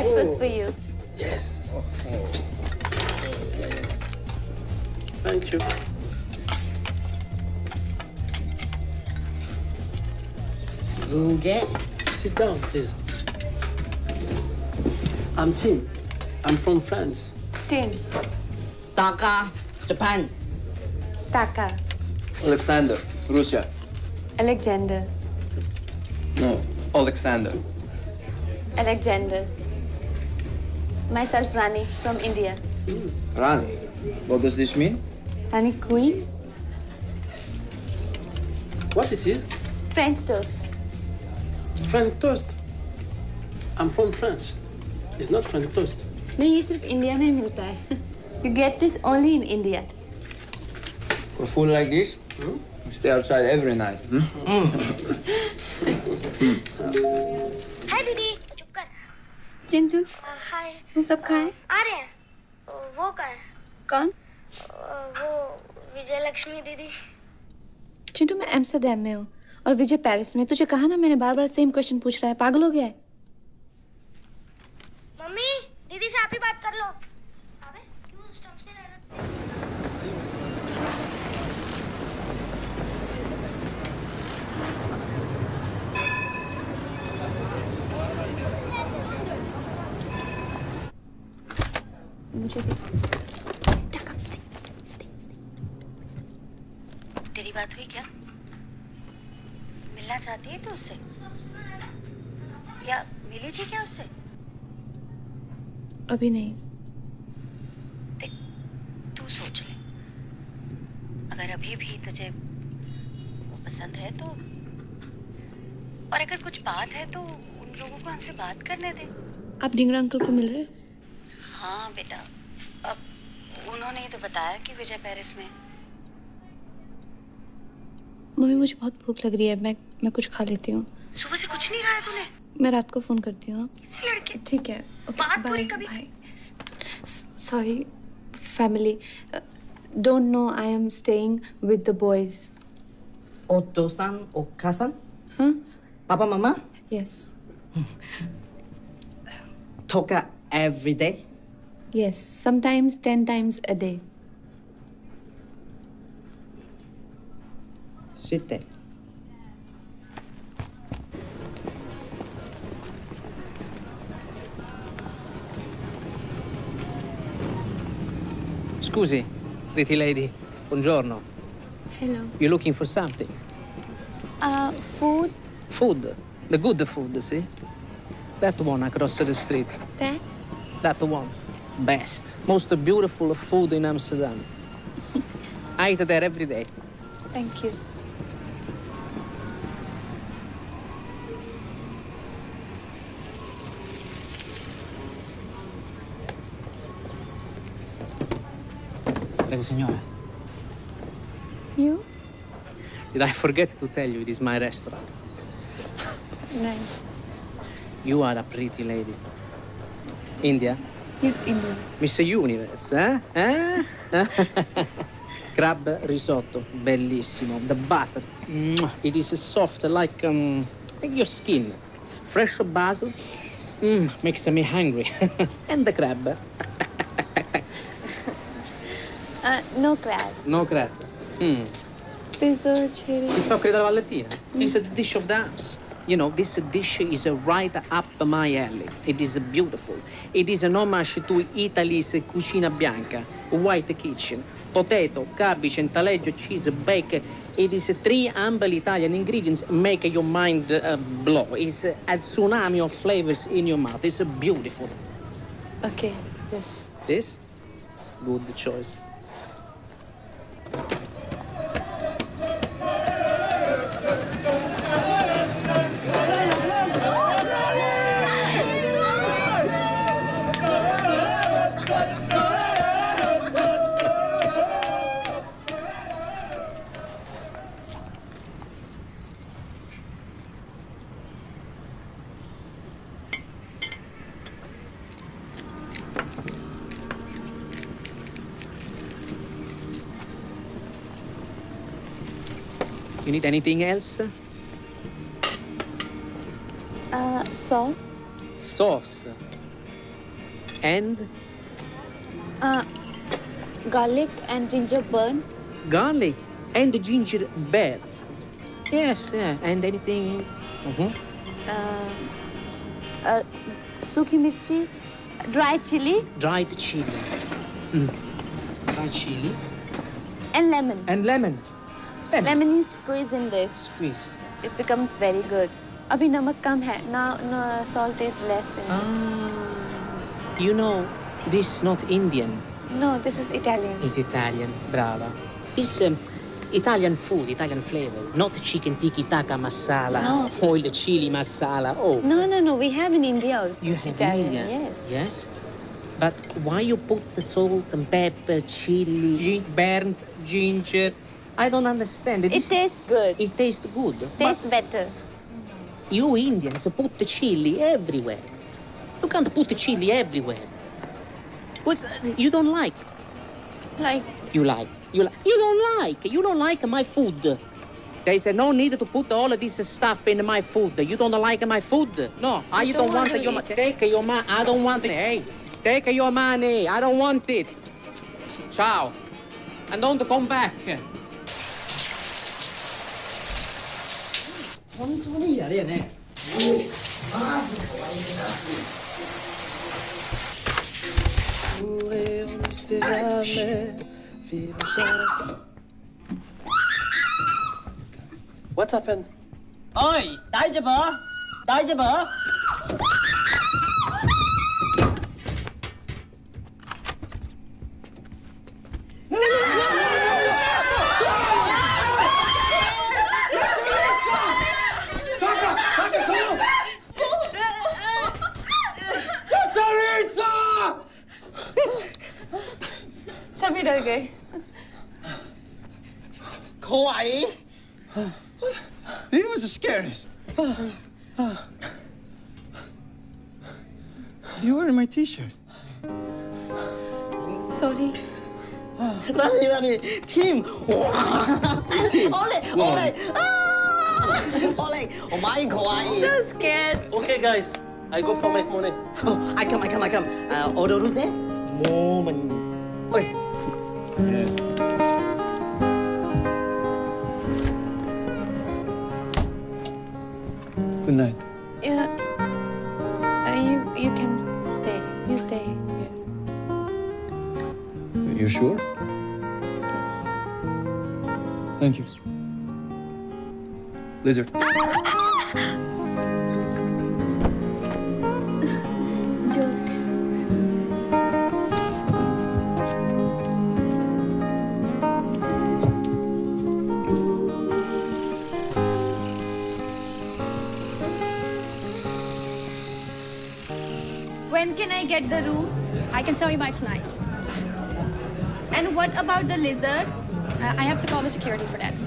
Breakfast for you. Yes. Thank you. Sit down, please. I'm Tim. I'm from France. Tim. Taka, Japan. Taka. Alexander, Russia. Alexander. No, Alexander. Alexander. Myself, Rani, from India. Rani, what does this mean? Rani Queen. What it is? French toast. French toast. I'm from France. It's not French toast. नहीं ये सिर्फ India में मिलता है. You get this only in India. For food like this, we stay outside every night. हाय दीदी चुप कर. चिंटू. हाय. वो सब खाए? आ रहे हैं. वो कहाँ है? कौन? वो विजय लक्ष्मी दीदी. चिंटू मैं एम्स्टर्डम में हूँ और विजय पेरिस में. तुझे कहा ना मैंने बार-बार सेम क्वेश्चन पूछ रहा है. पागल हो गया है? मम्मी दीदी से आप ही बात कर लो. अबे क्यों स्टम्प्स नहीं रह सकते? मुझे भी. तेरी बात हुई क्या? मिलना चाहती है तू उससे? या मिली थी क्या उससे? अभी नहीं. देख, तू सोच ले. अगर अभी भी तुझे वो पसंद है तो, और अगर कुछ बात है तो उन लोगों को हमसे बात करने दे. आप ढिंगरा अंकल को मिल रहे? हाँ बेटा, अब उन्होंने ही तो बताया कि विजय पेरिस में. मम्मी मुझे बहुत भूख लग रही है. मैं कुछ खा लेती हूँ. सुबह से कुछ नहीं खाया तूने? मैं रात को फोन करती हूँ. कैसी लड़की? ठीक है. बात पूरी कभी. Sorry family. Don't know I am staying with the boys. Otosan, Okasan? हाँ? Papa, Mama? Yes. Toka every day? Yes. Sometimes 10 times a day. Sit there. Scusi, pretty lady. Buongiorno. Hello. You looking for something? Food. Food. The good food, see? That one across the street. That? That one. Best. Most beautiful food in Amsterdam. I eat there every day. Thank you. Prego, signora. You? Did I forget to tell you it is my restaurant? Nice. You are a pretty lady. India? Yes, Indian. Miss Universe, eh? Crab risotto, bellissimo. The butter, it is soft like your skin. Fresh basil, makes me hungry. And the crab. No crab. No crab. Pizza, cherry. Pizzoccheri della Valentina. It's a dish of the house. You know, this dish is right up my alley. It is beautiful. It is an homage to Italy's cucina bianca, white kitchen. Potato, cabbage, and taleggio cheese baked. It is 3 humble Italian ingredients make your mind blow. It's a tsunami of flavors in your mouth. It's beautiful. Okay, yes. This? Good choice. You need anything else? Sauce? Sauce. And Garlic and ginger burn. garlic and ginger beer. Yes, yeah. And anything? Sukhi mirchi. Dried chili. Dried chili. Dried chili. And lemon. And lemon. Lemon is squeezed in this. Squeeze. It becomes very good. Abhi namak kam hai. Now salt is less in this. You know, this is not Indian. No, this is Italian. It's Italian. Brava. It's Italian food, Italian flavor. Not chicken tikka taka masala. No. Oil chili masala. Oh. No. We have in India also. You have Italian, India. yes. Yes. But why you put the salt and pepper, chili, burnt ginger? I don't understand. It tastes good. It tastes good. Tastes better. You Indians put the chili everywhere. You can't put the chili everywhere. What's you don't like? Like You like. You don't like. You don't like my food. There is no need to put all of this stuff in my food. You don't like my food. No, I don't want your money. Take your money. I don't want it. Hey, take your money. I don't want it. Ciao. And don't come back. What's happened? Oi, 다이제바. 다이제바. सभी डर गए. Kawaii. He was the scariest. You wearing my t-shirt. Sorry. Nani, team. Team. Ole, ole. Ole. Oh my kawaii. So scared. Okay, guys. I go for my money. Oh, I come. Odoruze? Momani. Oi. Good night. Yeah. You can stay. You stay here. You sure? Yes. Thank you. Lizard. Joke. When can I get the room? I can tell you by tonight. And what about the lizard? I have to call the security for that.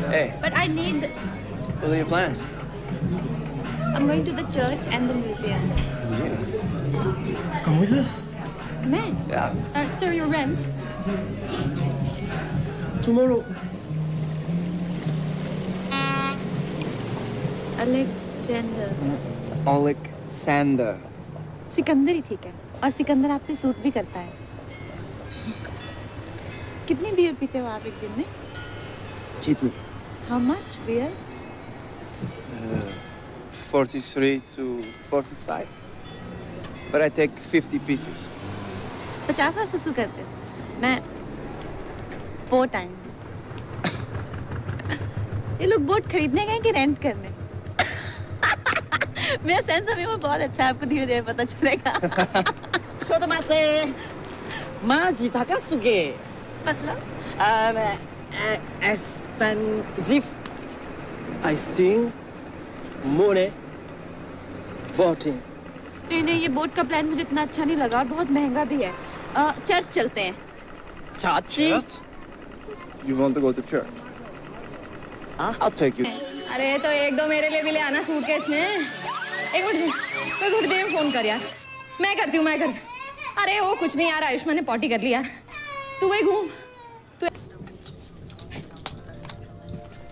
Hey, But I need... what are your plans? I'm going to the church and the museum. Come with us. मैं? Yeah. Sir, your rent? Tomorrow. Alexander. Alexander. Sikandar ही ठीक है. और सिकंदर आप पे suit भी करता है. कितनी बियर पीते हो आप एक दिन में? Kidney. How much beer? 43 to 45. But I take 50 pieces. 50 बार सुसु करते हो. मैं 4 टाइम. ये लोग बोट खरीदने गए कि रेंट करने? मेरा सेंस ऑफ ह्यूमर बहुत अच्छा है. आपको धीरे-धीरे पता चलेगा. Sotomate. Maji takasuge. मतलब? Expensive. I sing money boating. नहीं ये बोट का प्लान मुझे इतना अच्छा नहीं लगा और बहुत महंगा भी है. चर्च चलते हैं. Church? You want to go to church? I'll take you. अरे तो एक दो मेरे लिए भी ले आना सूटकेस में. एक मिनट मैं थोड़ी देर में फोन कर यार. मैं करती हूँ. अरे वो कुछ नहीं यार, आयुष्मान ने पॉटी कर ली यार. तू वही घूम.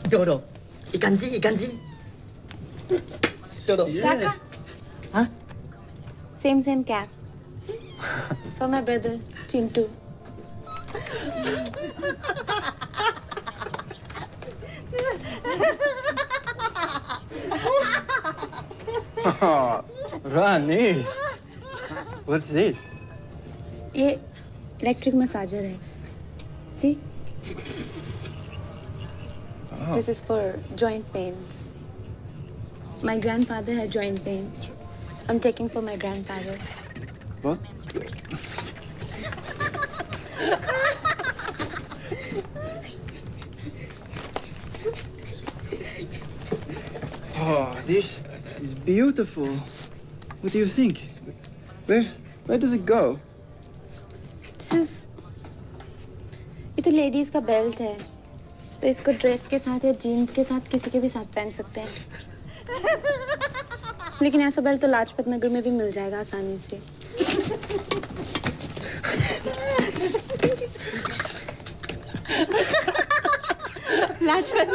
Dodo. 이간지. Dodo. Taka. Huh? Same cap. For my brother, Chintu. Oh, Rani, what's this? ये इलेक्ट्रिक मसाजर है. See? This is for joint pains. My grandfather had joint pain. I'm taking for my grandfather. What? Oh, this is beautiful. What do you think? Where does it go? This is ये तो ladies का belt है, तो इसको dress के साथ या jeans के साथ किसी के भी साथ पहन सकते हैं. लेकिन ऐसा बेल्ट तो लाजपत नगर में भी मिल जाएगा आसानी से. Lajpat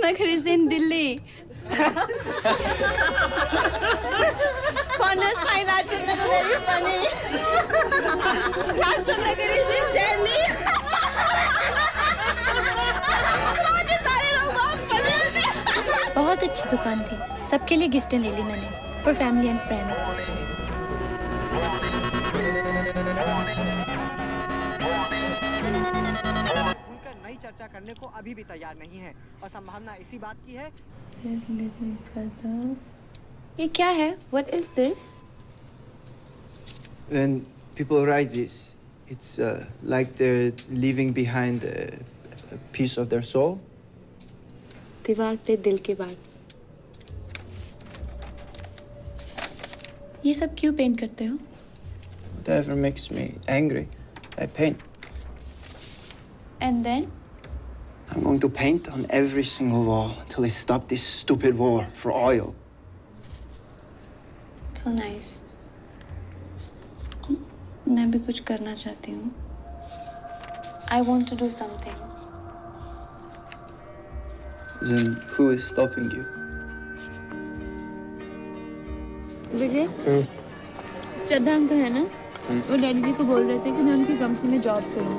Nagar is in Delhi. Corners my Lajpat Nagar very funny. Lajpat Nagar is in Delhi. बहुत अच्छी दुकान थी. सबके लिए गिफ्टें ले ली मैंने. For family and friends. नई चर्चा करने को अभी भी तैयार नहीं है और संभावना इसी बात की है. ये क्या है? What is this? When people write this, it's like they're leaving behind a piece of their soul. दीवार पे दिल की बात. ये सब क्यों पेंट करते हो? Whatever makes me angry, I paint. And then? I'm going to paint on every single wall until they stop this stupid war for oil. So nice. मैं भी कुछ करना चाहती हूँ. I want to do something. Then who is stopping you? Vijay, Chadha uncle है ना? वो daddy जी को बोल रहे थे कि मैं उनकी कंपनी में जॉब करूँ.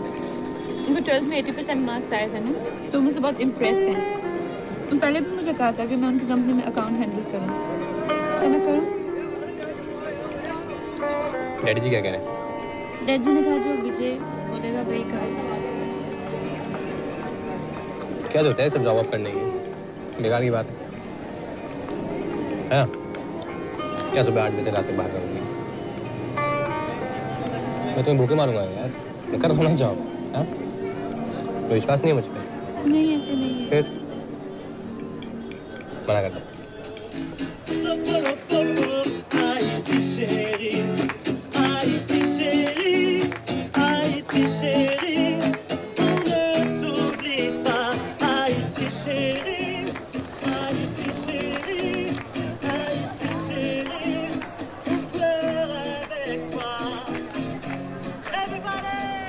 उनको 12th में 80% मार्क्स आए थे ना, तो मुझसे बहुत इम्प्रेस हैं. तो पहले भी मुझे कहा था कि मैं उनकी कंपनी में अकाउंट हैंडल करूँ. तो मैं करूँ? डैडी जी क्या कह रहे हैं? डैडी जी ने कहा जो विजय बोलेगा वही करेगा. क्या जरूरत है सब जॉब अप करने की? बेकार की बात है ना? क्या सुबह 8 बजे रात में बाहर करूँगी? मैं तुम्हें भूखे मारूंगा यार. मैं कर होना जॉब. हाँ? कोई विश्वास नहीं है मुझ पे? नहीं, ऐसे नहीं है. फिर मना कर दो.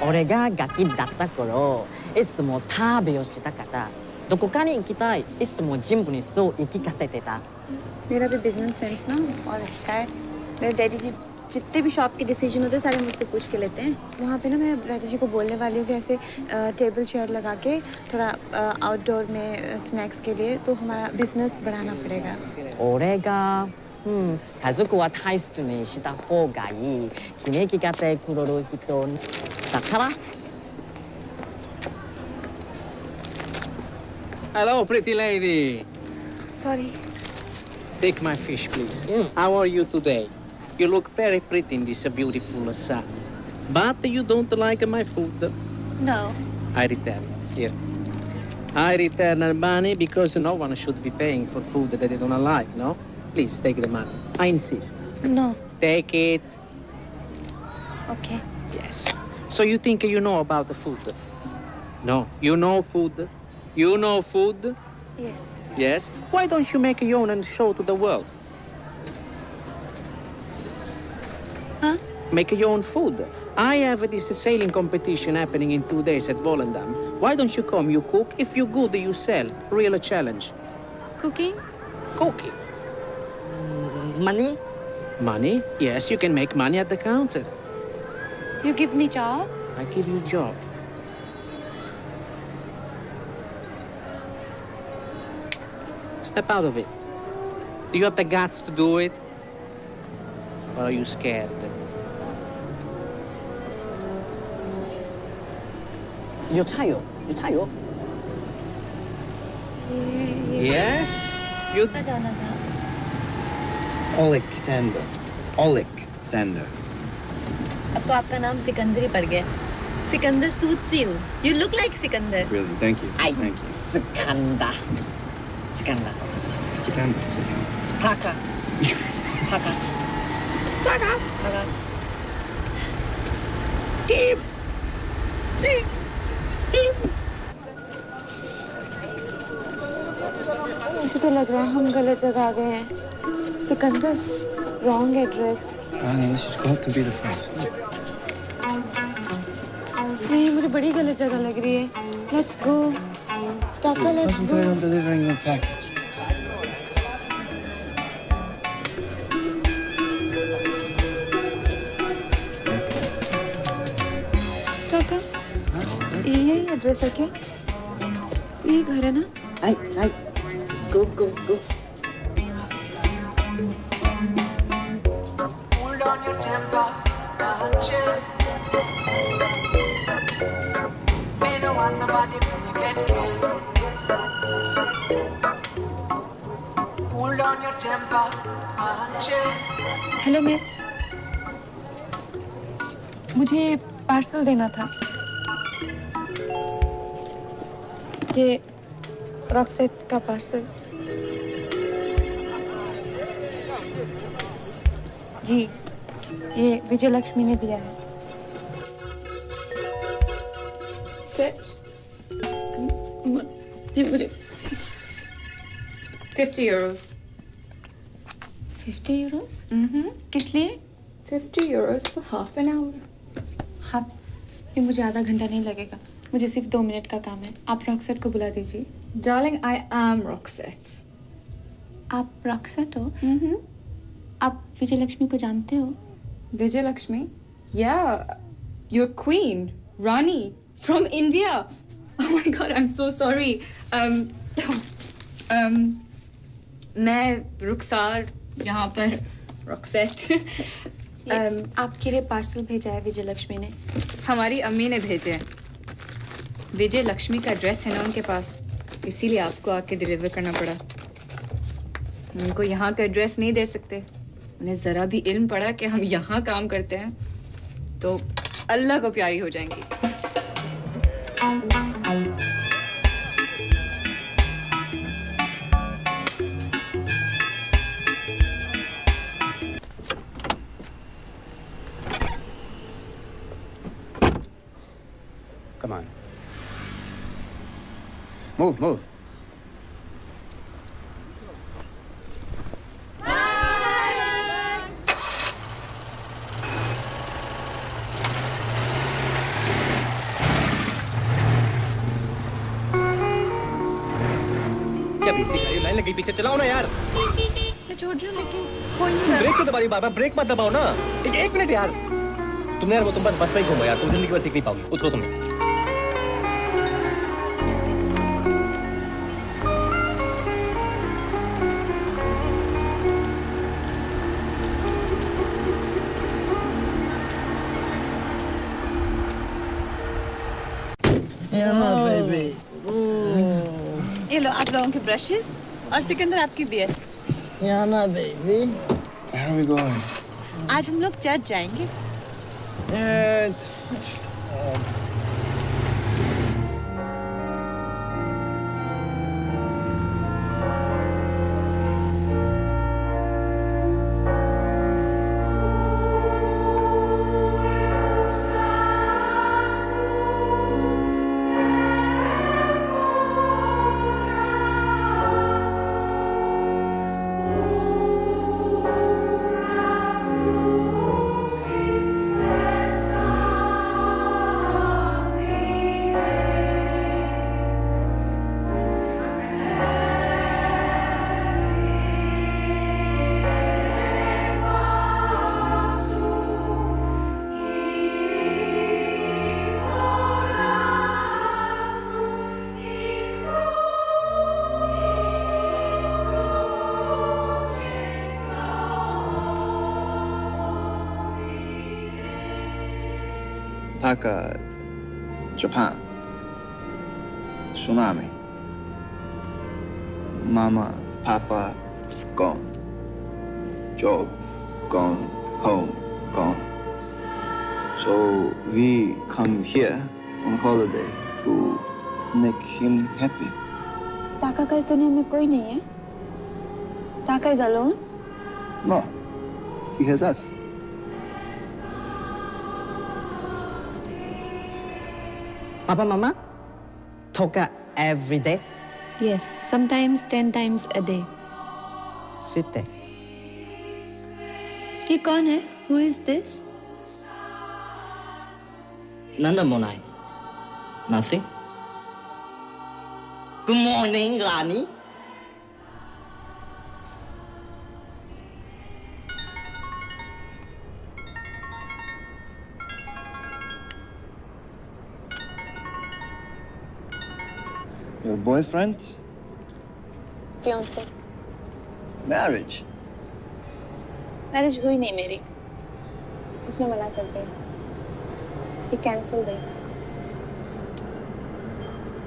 俺がガキだった頃、いつも旅をしたかった。どこかに行きたい。いつもジムにそう言い聞かせてた。मेरा भी बिजनेस सेंस ना बहुत अच्छा है. मेरे डैडी जी जितने भी शॉप के डिसीजन होते हैं सारे मुझसे पूछ के लेते हैं. वहाँ पे ना मैं डैडी जी को बोलने वाली हूँ कि ऐसे टेबल चेयर लगा के थोड़ा आउटडोर में स्नैक्स के लिए तो हमारा बिजनेस बढ़ाना पड़ेगा. 俺が家族は大切にした方がいい。決めき方くれる人だから。Hello, pretty lady. Sorry. Take my fish, please. How are you today? You look very pretty in this beautiful sun. But you don't like my food. No. I return. Here. I return the money because no one should be paying for food that they don't like, no? Please, take the money. I insist. No. Take it. Okay. Yes. So you think you know about the food? No. You know food? You know food? Yes. Yes? Why don't you make your own and show to the world? Huh? Make your own food. I have this sailing competition happening in 2 days at Volendam. Why don't you come? You cook. If you're good, you sell. Real challenge. Cooking? Cooking. money? Money? Yes, you can make money at the counter. You give me job? I give you job. Step out of it. Do you have the guts to do it? Or are you scared? You try. Yes? You... जाना था। Alexander. Alexander. अब तो आपका नाम सिकंदर ही पड़ गया। Sikandar suits you. You look like Sikandar. Really, thank you. Ay, Thank you. Sikanda. Sikanda. Taka. Team. मुझे तो लग रहा है हम गलत जगह आ गए हैं। Sikandar, wrong address। Rani, this has got to be the place. नहीं, मुझे बड़ी गलत जगह लग रही है। Let's go. Taka, let's go. Concentrate on delivering your package. Taka, यही एड्रेस है क्या? यही घर है ना? Ay. Go. Hold on your temper, chill. Me no want nobody when you get killed. Hold on your temper, chill. Hello miss, मुझे parcel देना था। ये रॉक्सेट का पार्सल। जी, ये विजय लक्ष्मी ने दिया है। Sit. ये मुझे 50 euros. 50 euros? किस लिए? 50 euros for half an hour. हाँ, ये मुझे आधा घंटा नहीं लगेगा। मुझे सिर्फ 2 मिनट का काम है। आप रॉक्सेट को बुला दीजिए। Darling, I am Roxette. आप रॉक्सेट हो? आप विजय लक्ष्मी को जानते हो? Vijay Lakshmi? Yeah, your queen, Rani, from India. Oh my God, I'm so sorry. मैं रुखसार यहाँ पर Roxette. आपके लिए पार्सल भेजा है विजय लक्ष्मी ने। हमारी अम्मी ने भेजे हैं। विजय लक्ष्मी का एड्रेस है ना उनके पास, इसीलिए आपको आके डिलीवर करना पड़ा। उनको यहाँ का एड्रेस नहीं दे सकते। उन्हें ज़रा भी इल्म पड़ा कि हम यहाँ काम करते हैं तो अल्लाह को प्यारी हो जाएंगी। Come on. Move. क्या बेइज्जती कर रही है? लाइन लगी पीछे, चलाओ ना यार। मैं छोड़ रही हूँ लेकिन हो नहीं रहा। ब्रेक तो दबा रही बार-बार, ब्रेक मत दबाओ ना। एक मिनट यार। तुमने यार वो तुम बस में ही घूमो यार, तुम जिंदगी भर सीख नहीं पाओगी। उतरो तुम। ये लो आप लोगों के ब्रशेस और सिकंदर आपकी beer. Yana, baby. Where are we going? आज हम लोग चर्च जाएंगे। Osaka, Japan. Tsunami. Mama, Papa, gone. Job, gone. Home, gone. So we come here on holiday to make him happy. ताका का इस दुनिया में कोई नहीं है? ताका is alone? No, he has us. Papa, Mama, Taka every day. Yes, sometimes 10 times a day. Sit there. ये कौन है? Who is this? Nanda Monai. Nothing. Good morning, Rani. Your boyfriend? Fiancé. Marriage. Marriage हुई नहीं मेरी. उसने मना कर दी. He cancelled it.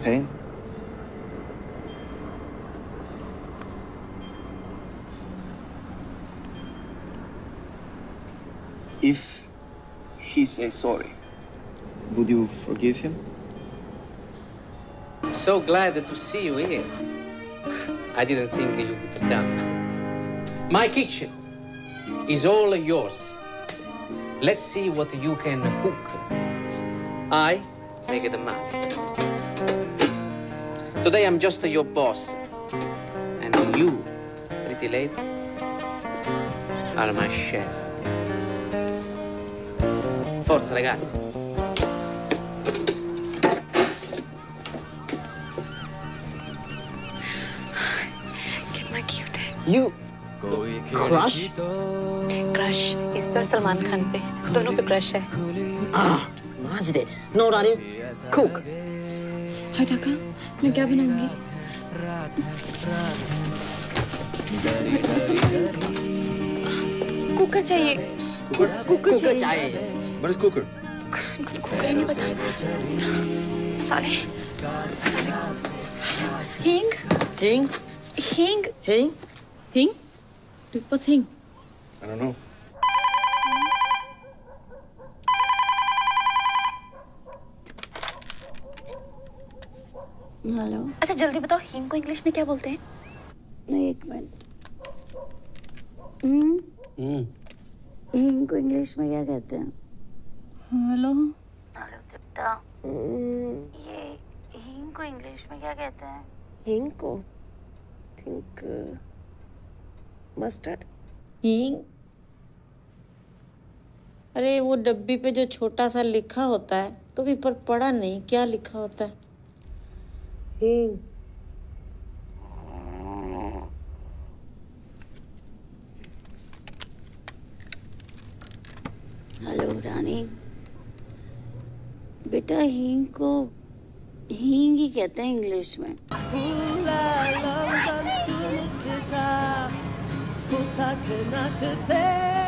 Pain? If he says sorry, would you forgive him? So glad to see you here. I didn't think you would come. My kitchen is all yours. Let's see what you can cook. I make the money. Today I'm just your boss. And you, pretty lady, are my chef. Forza, ragazzi. कितना cute है. You crush? Crush इस पर सलमान खान पे दोनों पे crush है. माजिदे. No, Rani. Cook. हाय ताका, मैं क्या बनाऊंगी? कुकर चाहिए. Cooker चाहिए. What is cooker? कुकर ही नहीं पता. मसाले. हींग. Hing? हींग. Hing? Hing? What's hing? I don't know. Hello. अच्छा जल्दी बताओ हींग को इंग्लिश में क्या बोलते हैं? नहीं, एक मिनट. हींग को इंग्लिश में क्या कहते हैं? हेलो. ये हींग को इंग्लिश में क्या कहते हैं? हींग को थिंक मस्टर्ड. हींग? अरे वो डब्बी पे जो छोटा सा लिखा होता है कभी पर पढ़ा नहीं. क्या लिखा होता है? हींग. हेलो रानी. बेटा हींग को हींग ही कहते हैं इंग्लिश में.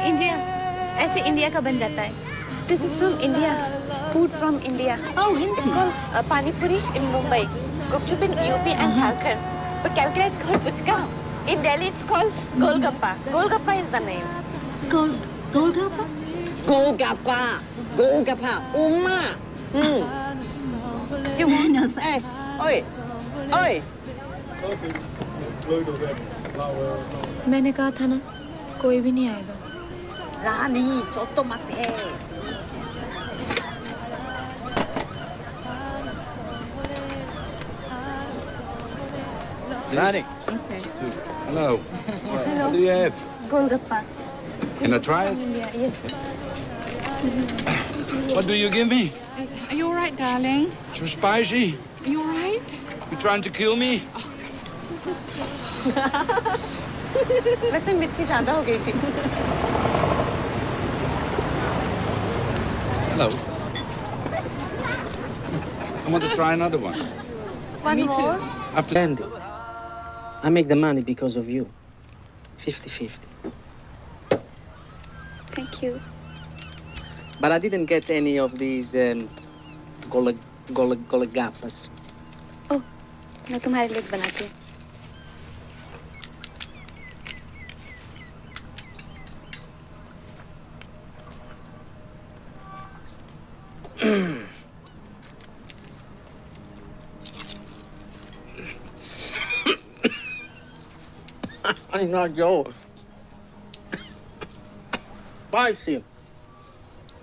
इंडिया. ऐसे इंडिया का बन जाता है. This is from India. Food from India. Oh, Hindi. It's called pani puri in Mumbai. Gupchup in UP and Jharkhand. But Calcutta it's called puchka. In Delhi it's called Golgappa. Golgappa is the name. Golgappa? Golgappa. Golgappa. Uma. You want? No, Yes. Oi. Oi. मैंने कहा था ना कोई भी नहीं आएगा. Rani, chotto mate. Rani. Okay. Hello. Hello. What do you have? Golgappa. Can I try it? Yeah, yes. What do you give me? Are you all right, darling? Too spicy? Are you all right? You trying to kill me? लगता है मिर्ची ज़्यादा हो गई थी. Hello. I want to try another one. One more. After Bandit, I make the money because of you. 50-50. Thank you. But I didn't get any of these golagapas. ओह, मैं तुम्हारे लिए बनाती हूँ। I know, Joe. Spicy,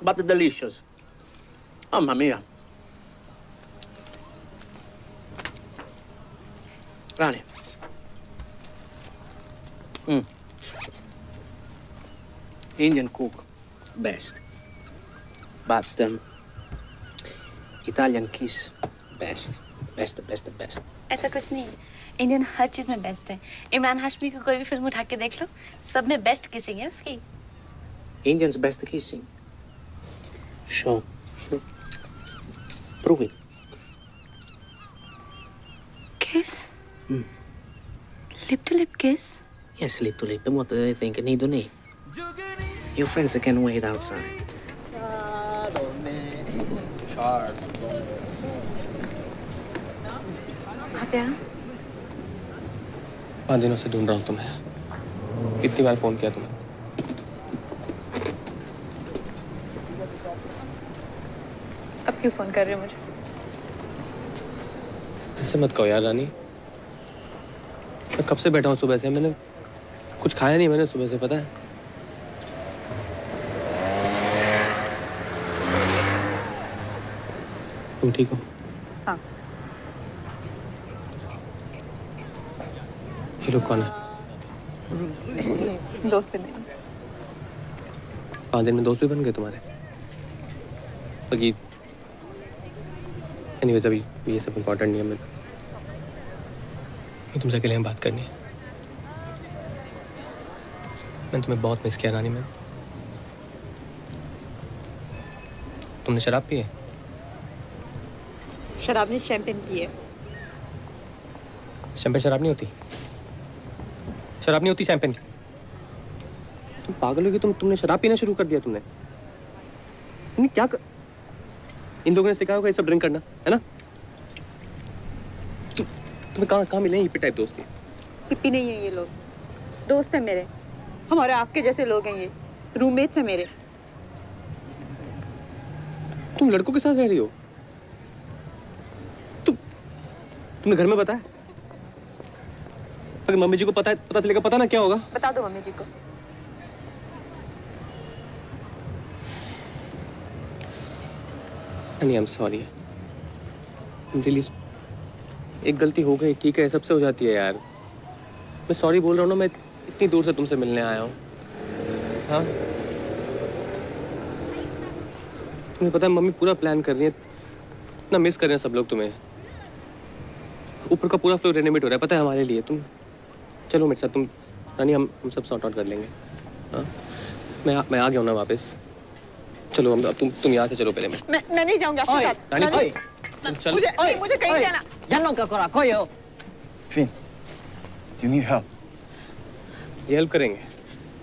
but delicious. Mamma mia. Rani. Indian cook, best. But Italian kiss, best. Best. ऐसा कुछ नहीं है। Indian हर चीज में बेस्ट है। इमरान हाशमी की कोई भी फिल्म उठा के देख लो, सब में बेस्ट किसिंग है उसकी। Indian's best kissing. Show. Prove it. Kiss? Lip to lip kiss? Yes, lip to lip. And what do they think? Knee to knee. Your friends can wait outside. आप यहाँ? 5 दिनों से ढूंढ रहा हूँ तुम्हें। कितनी बार फोन किया तुम्हें? अब क्यों फोन कर रहे हो मुझे? ऐसे मत कहो यार रानी। मैं कब से बैठा हूँ सुबह से, मैंने कुछ खाया नहीं मैंने सुबह से, पता है? तुम ठीक हो? हाँ। ये लोग कौन है? दोस्त है मेरे। 5 दिन में दोस्त भी बन गए तुम्हारे? बाकी एनीवेज अभी ये सब इम्पोर्टेंट नहीं है। मैं तुमसे अकेले में बात करनी है। मैंने तुम्हें बहुत मिस किया रानी। मैं तुमने शराब पी है? शराब नहीं, शैंपेन पी है। शैंपेन शराब नहीं होती। शराब नहीं होती शैंपेन। तुम पागल हो कि तुमने शराब पीना शुरू कर दिया तुमने। क्या इन लोगों ने सिखाया होगा ये सब ड्रिंक करना, है ना? तुम्हें कहाँ मिले हिप्पी टाइप दोस्ती? हिप्पी नहीं है ये लोग, दोस्त है मेरे। हमारे आपके जैसे लोग हैं ये, रूममेट्स हैं मेरे। तुम लड़कों के साथ रह रही हो? तुमने घर में बताया? अगर मम्मी जी को पता चलेगा, पता ना क्या होगा? बता दो मम्मी जी को। नहीं, I'm sorry. रियली एक गलती हो गई, ठीक है, सबसे हो जाती है यार। मैं सॉरी बोल रहा हूँ ना, मैं इतनी दूर से तुमसे मिलने आया हूँ। हाँ, तुम्हें पता है मम्मी पूरा प्लान कर रही है, इतना मिस कर रहे हैं सब लोग तुम्हें। ऊपर का पूरा फ्लोर रेनोवेट हो रहा है, पता है हमारे लिए। तुम चलो मेरे साथ, तुम रानी, हम सब सॉर्ट आउट कर लेंगे। हाँ, मैं आ गया हूँ ना वापस। चलो हम तुम यहाँ से चलो पहले। मैं नहीं जाऊंगा आपके साथ। रानी, चल। मुझे कहीं जाना। Queen, do you need help? ये हेल्प करेंगे।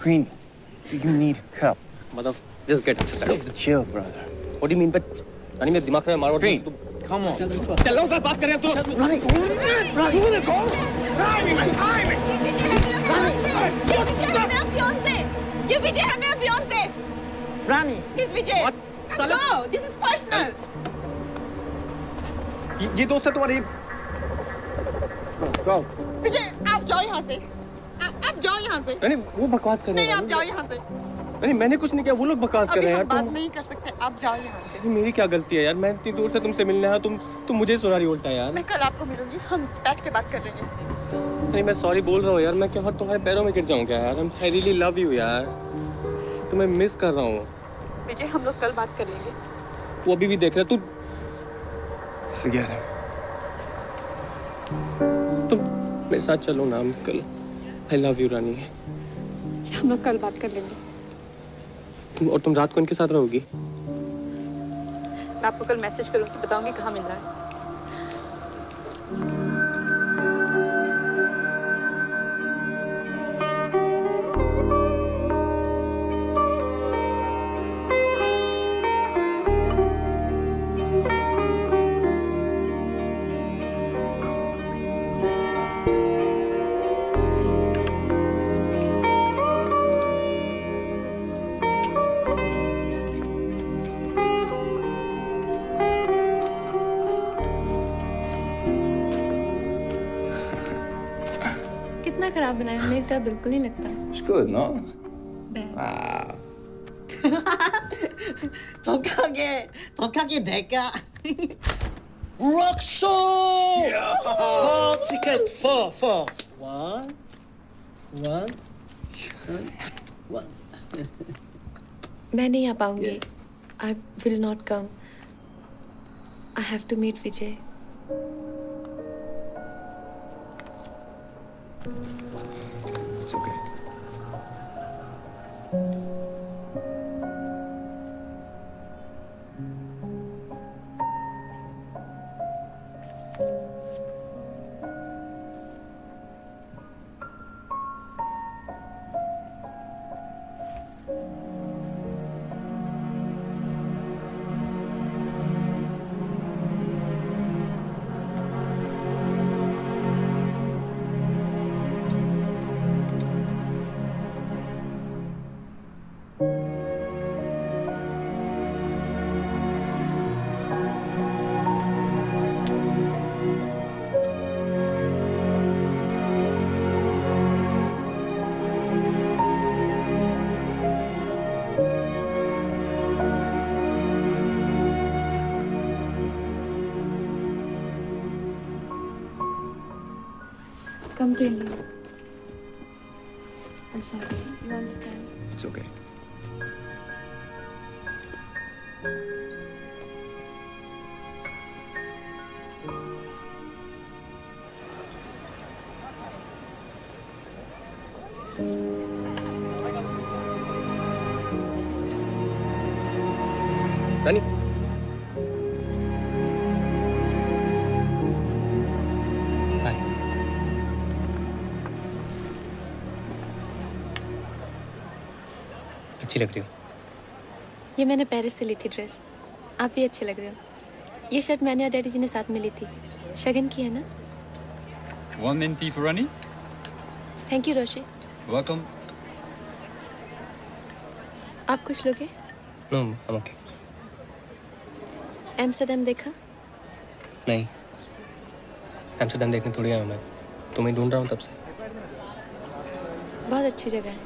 Queen, do you need help? मतलब just get it. Chill, brother. What do you mean? But रानी मैं दिमाग में मारो। Queen, come on. चलो कर बात करें तो। Ronnie, go. Timing, my timing. ये विजय है मेरा fiance. Rani. This Vijay. No, this is personal. ये दोस्त है तुम्हारी। Go. विजय, आप जाओ यहाँ से। आप जाओ यहाँ से। नहीं, वो बकवास कर रहे हैं। नहीं, आप जाओ यहाँ से। नहीं, मैंने कुछ नहीं किया, वो लोग बकवास कर रहे हैं यार। बात नहीं कर सकते, आप जाओ यहाँ से। मेरी क्या गलती है यार? मैं इतनी दूर से तुमसे मिलने आया, तुम मुझे सुना रही उल्टा यार। मैं कल आपको मिलूंगी, हम बैठ के बात कर लेंगे। नहीं, मैं सॉरी बोल रहा हूँ यार। मैं क्या तुम्हारे पैरों में गिर जाऊँ क्या यार? I really love you यार। तुम्हें मिस कर रहा हूँ। विजय, हम लोग कल बात कर लेंगे। वो अभी भी देख रहा है। तू Forget him. तुम मेरे साथ चलो ना हम कल। I love you रानी। हम लोग कल बात कर लेंगे। तुम रात को इनके साथ रहोगी? मैं आपको कल मैसेज करूँगी, बताऊंगी कहाँ मिलना है। कितना खराब बनाया, मेरी तरह बिल्कुल नहीं लगता। It's good, no? Bad. 독하게 될까? Rock show! Four ticket, four. One. मैं नहीं आ पाऊंगी। I will not come. I have to meet Vijay. It's okay. Come to India. I'm sorry. You understand? It's okay. रानी अच्छी लग रही हो। ये मैंने पेरिस से ली थी ड्रेस। आप भी अच्छे लग रहे हो। ये शर्ट मैंने और डैडी जी ने साथ में ली थी। शगन की है ना? 1 mint tea for Rani? Thank you Roshi. Welcome. आप कुछ लोगे? No, I'm okay. एम्स्टर्डम देखा? नहीं, एम्स्टर्डम देखने थोड़ी आया मैं। तुम्हें ढूंढ रहा हूँ तब से। बहुत अच्छी जगह है।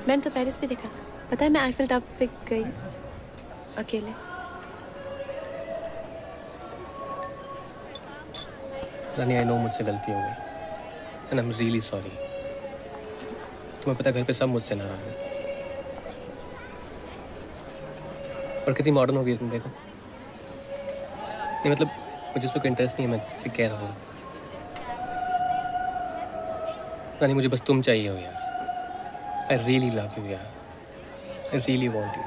मैंने तो पेरिस भी देखा। पता है मैं आईफिल टावर पे गई अकेले। रानी आई नो मुझसे गलती हो गई and I am really sorry. तुम्हें पता है घर पे सब मुझसे नाराज हैं। और कितनी मॉडर्न हो गई तुम देखो। नहीं मतलब मुझे इस पर कोई इंटरेस्ट नहीं है, मैं सिर्फ कह रहा हूँ। रानी मुझे बस तुम चाहिए हो यार। आई रियली लव यू यार। I really want you.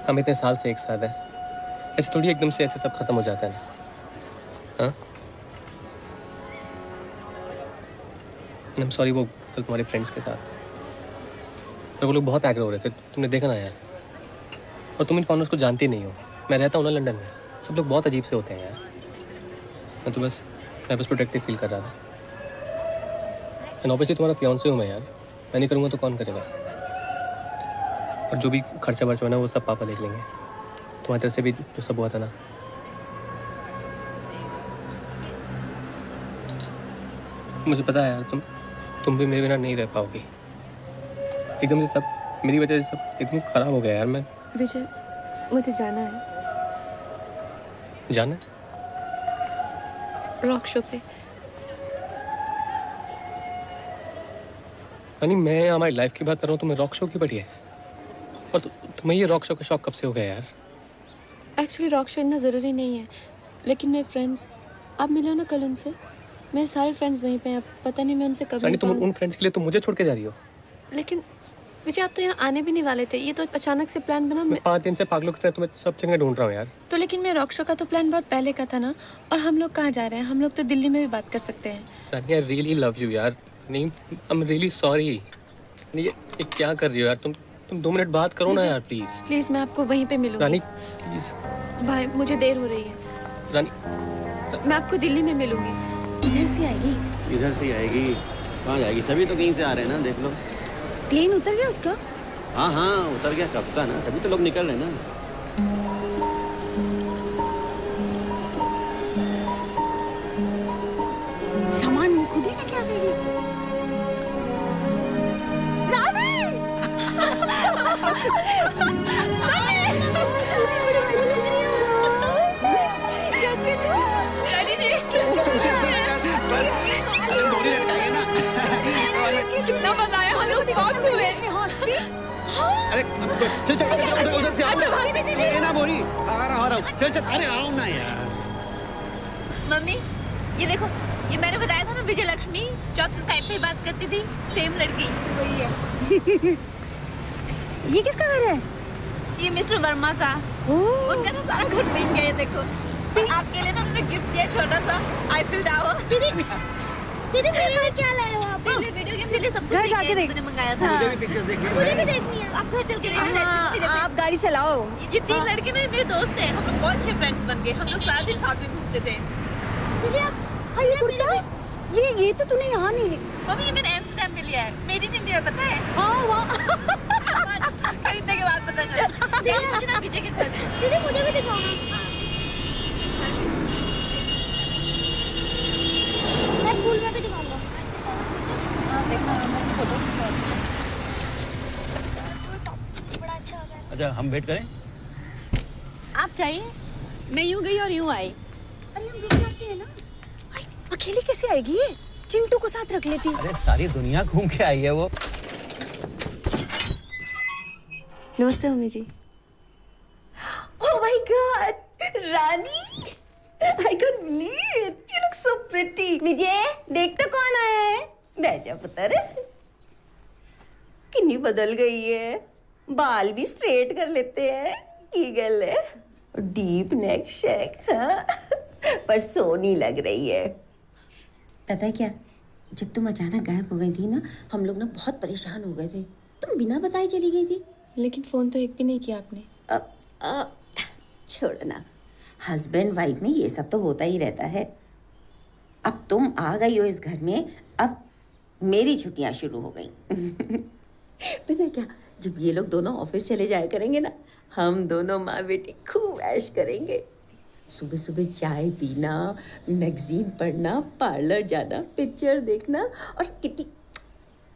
हम इतने साल से एक साथ हैं। ऐसे थोड़ी एकदम से ऐसे सब खत्म हो जाता है ना, हाँ? And I'm sorry वो कल तुम्हारे फ्रेंड्स के साथ, और वो लोग बहुत एग्रो हो रहे थे। तुमने देखा ना यार। और तुम इन कॉर्नर्स को जानती नहीं हो। मैं रहता हूँ ना लंदन में, सब लोग बहुत अजीब से होते हैं यार। मैं बस प्रोटेक्टिव फील कर रहा था। एंड ऑब्वियसली तुम्हारा फियांसे हूँ मैं यार। मैं नहीं करूँगा तो कौन करेगा? और जो भी खर्चा वर्चा है ना वो सब पापा देख लेंगे। तुम्हारी तरफ से भी जो सब हुआ था ना, मुझे पता है यार तुम भी मेरे बिना नहीं रह पाओगी। एकदम से सब मेरी वजह से सब एकदम खराब हो गया यार। मैं विजय, मुझे जाना है। जाना है? रॉक शो पे। यानी मैं हमारी लाइफ की बात कर रहा हूँ, तुम्हें रॉक शो की पड़ी है। और तुम्हें ये रॉक शो का शौक कब से हो गया यार? एक्चुअली रॉक शो इतना ज़रूरी नहीं है, लेकिन मेरे फ्रेंड्स, आप मिलो ना कल उनसे। मेरे सारे फ्रेंड्स वहीं पे हैं। पता नहीं मैं उनसे कब यानी तुम उन फ्रेंड्स के लिए तुम मुझे छोड़ के जा रही हो? लेकिन विजय आप तो यहाँ आने भी नहीं वाले थे। ये तो अचानक से प्लान बना। मैं 5 दिन से पागलों की तरह तुम्हें सब जगह ढूंढ रहा हूँ यार। तो लेकिन मैं रॉक शो का तो प्लान बहुत पहले का था ना। और हम लोग कहाँ जा रहे हैं? हम लोग तो दिल्ली में भी बात कर सकते हैं। रानी आई रियली लव यू यार। नहीं आई एम रियली सॉरी। ये क्या कर रही हो यार? तुम 2 मिनट बात करो ना यार प्लीज। प्लीज मैं आपको वहीं पे मिलूंगी। रानी प्लीज। भाई मुझे देर हो रही है। रानी मैं आपको दिल्ली में मिलूंगी। इधर से आएगी? इधर से आएगी। कहाँ जाएगी? सभी तो कहीं से आ रहे हैं ना, देख लो। प्लेन उतर गया उसका? हाँ हाँ उतर गया कब का ना, तभी तो लोग निकल रहे हैं ना। अरे चल चल उधर से आओ। ये ना बोरी आ रहा हूँ। चल चल अरे आओ ना यार। मम्मी ये देखो, ये मैंने बताया था ना विजय लक्ष्मी जो आपसे स्काइप पे बात करती थी, सेम लड़की वही है। ये किसका घर है? ये मिस्टर वर्मा का। उनका ना सारा घर बन गया है, देखो। आपके लिए ना हमने गिफ्ट दिया छोटा सा आईफिल टावर। दीदी मेरे लिए क्या लाए हो आप? मेरे लिए वीडियो गेम के लिए सब कुछ घर जाके देख। मैंने मंगाया था। मुझे भी पिक्चर्स देखनी है। मुझे भी देखनी है। आप घर चल के देखना। आप गाड़ी चलाओ। ये 3 लड़के ना मेरे दोस्त हैं, हम लोग बहुत अच्छे फ्रेंड्स बन गए। हम लोग सारा दिन साथ में घूमते थे। दीदी आप ये कुर्ता ये तो तूने यहाँ नहीं। मम्मी ये मैंने एम्स्टर्डम में लिया है, मेड इन इंडिया, पता है? हाँ वाह। खरीदने के बाद पता चला। दीदी ना विजय के घर। दीदी मुझे भी दिखाओ। मैं स्कूल में भी दिखाऊंगा। बड़ा अच्छा हो रहा है। अच्छा हम वेट करें? आप चाहिए, मैं यूं गई और यूं आई। अरे हम रुक जाते हैं ना। अकेली कैसे आएगी ये? चिंटू को साथ रख लेती। अरे सारी दुनिया घूम के आई है वो। नमस्ते mummy ji. Oh my god, Rani! I can't believe it. You look so pretty. Vijay, देख तो कौन आया है? बैजा पुत्र। कितनी बदल गई है। बाल भी स्ट्रेट कर लेते हैं। ईगल है। डीप नेक शेक, हाँ? पर सोनी लग रही है। पता है क्या? जब तुम अचानक गायब हो गई थी ना, हम लोग ना बहुत परेशान हो गए थे। तुम बिना बताए चली गई थी। लेकिन फोन तो एक भी नहीं किया आपने। छोड़ना, हस्बैंड वाइफ में ये सब तो होता ही रहता है। अब तुम आ गई हो इस घर में, अब मेरी छुट्टियां शुरू हो गई। पता है क्या, जब ये लोग दोनों ऑफिस चले जाया करेंगे ना, हम दोनों माँ बेटी खूब ऐश करेंगे। सुबह सुबह चाय पीना, मैगजीन पढ़ना, पार्लर जाना, पिक्चर देखना और किटी।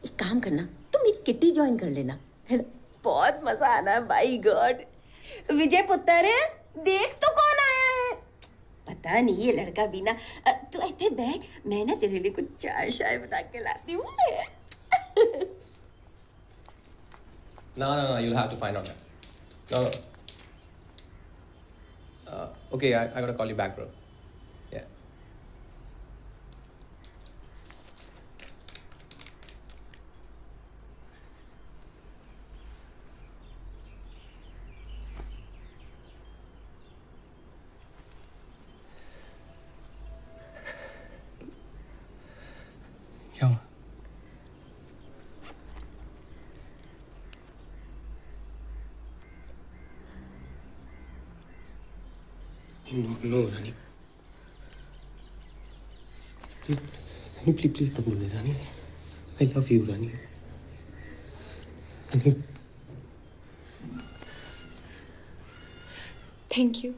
एक काम करना, तुम मेरी किटी ज्वाइन कर लेना, है ना? बहुत मजा आना। बाय गॉड, विजय पुत्र देख तो कौन आया है। पता नहीं ये लड़का भी ना। तू ऐसे बैठ, मैं ना तेरे लिए कुछ चाय शाय बना के लाती हूँ। No, you'll have to find out that. No. Okay, I gotta call you back, bro. Yeah. क्या हुआ? No, Rani. Rani, please don't do this, Rani. I love you, Rani. Rani. Thank you.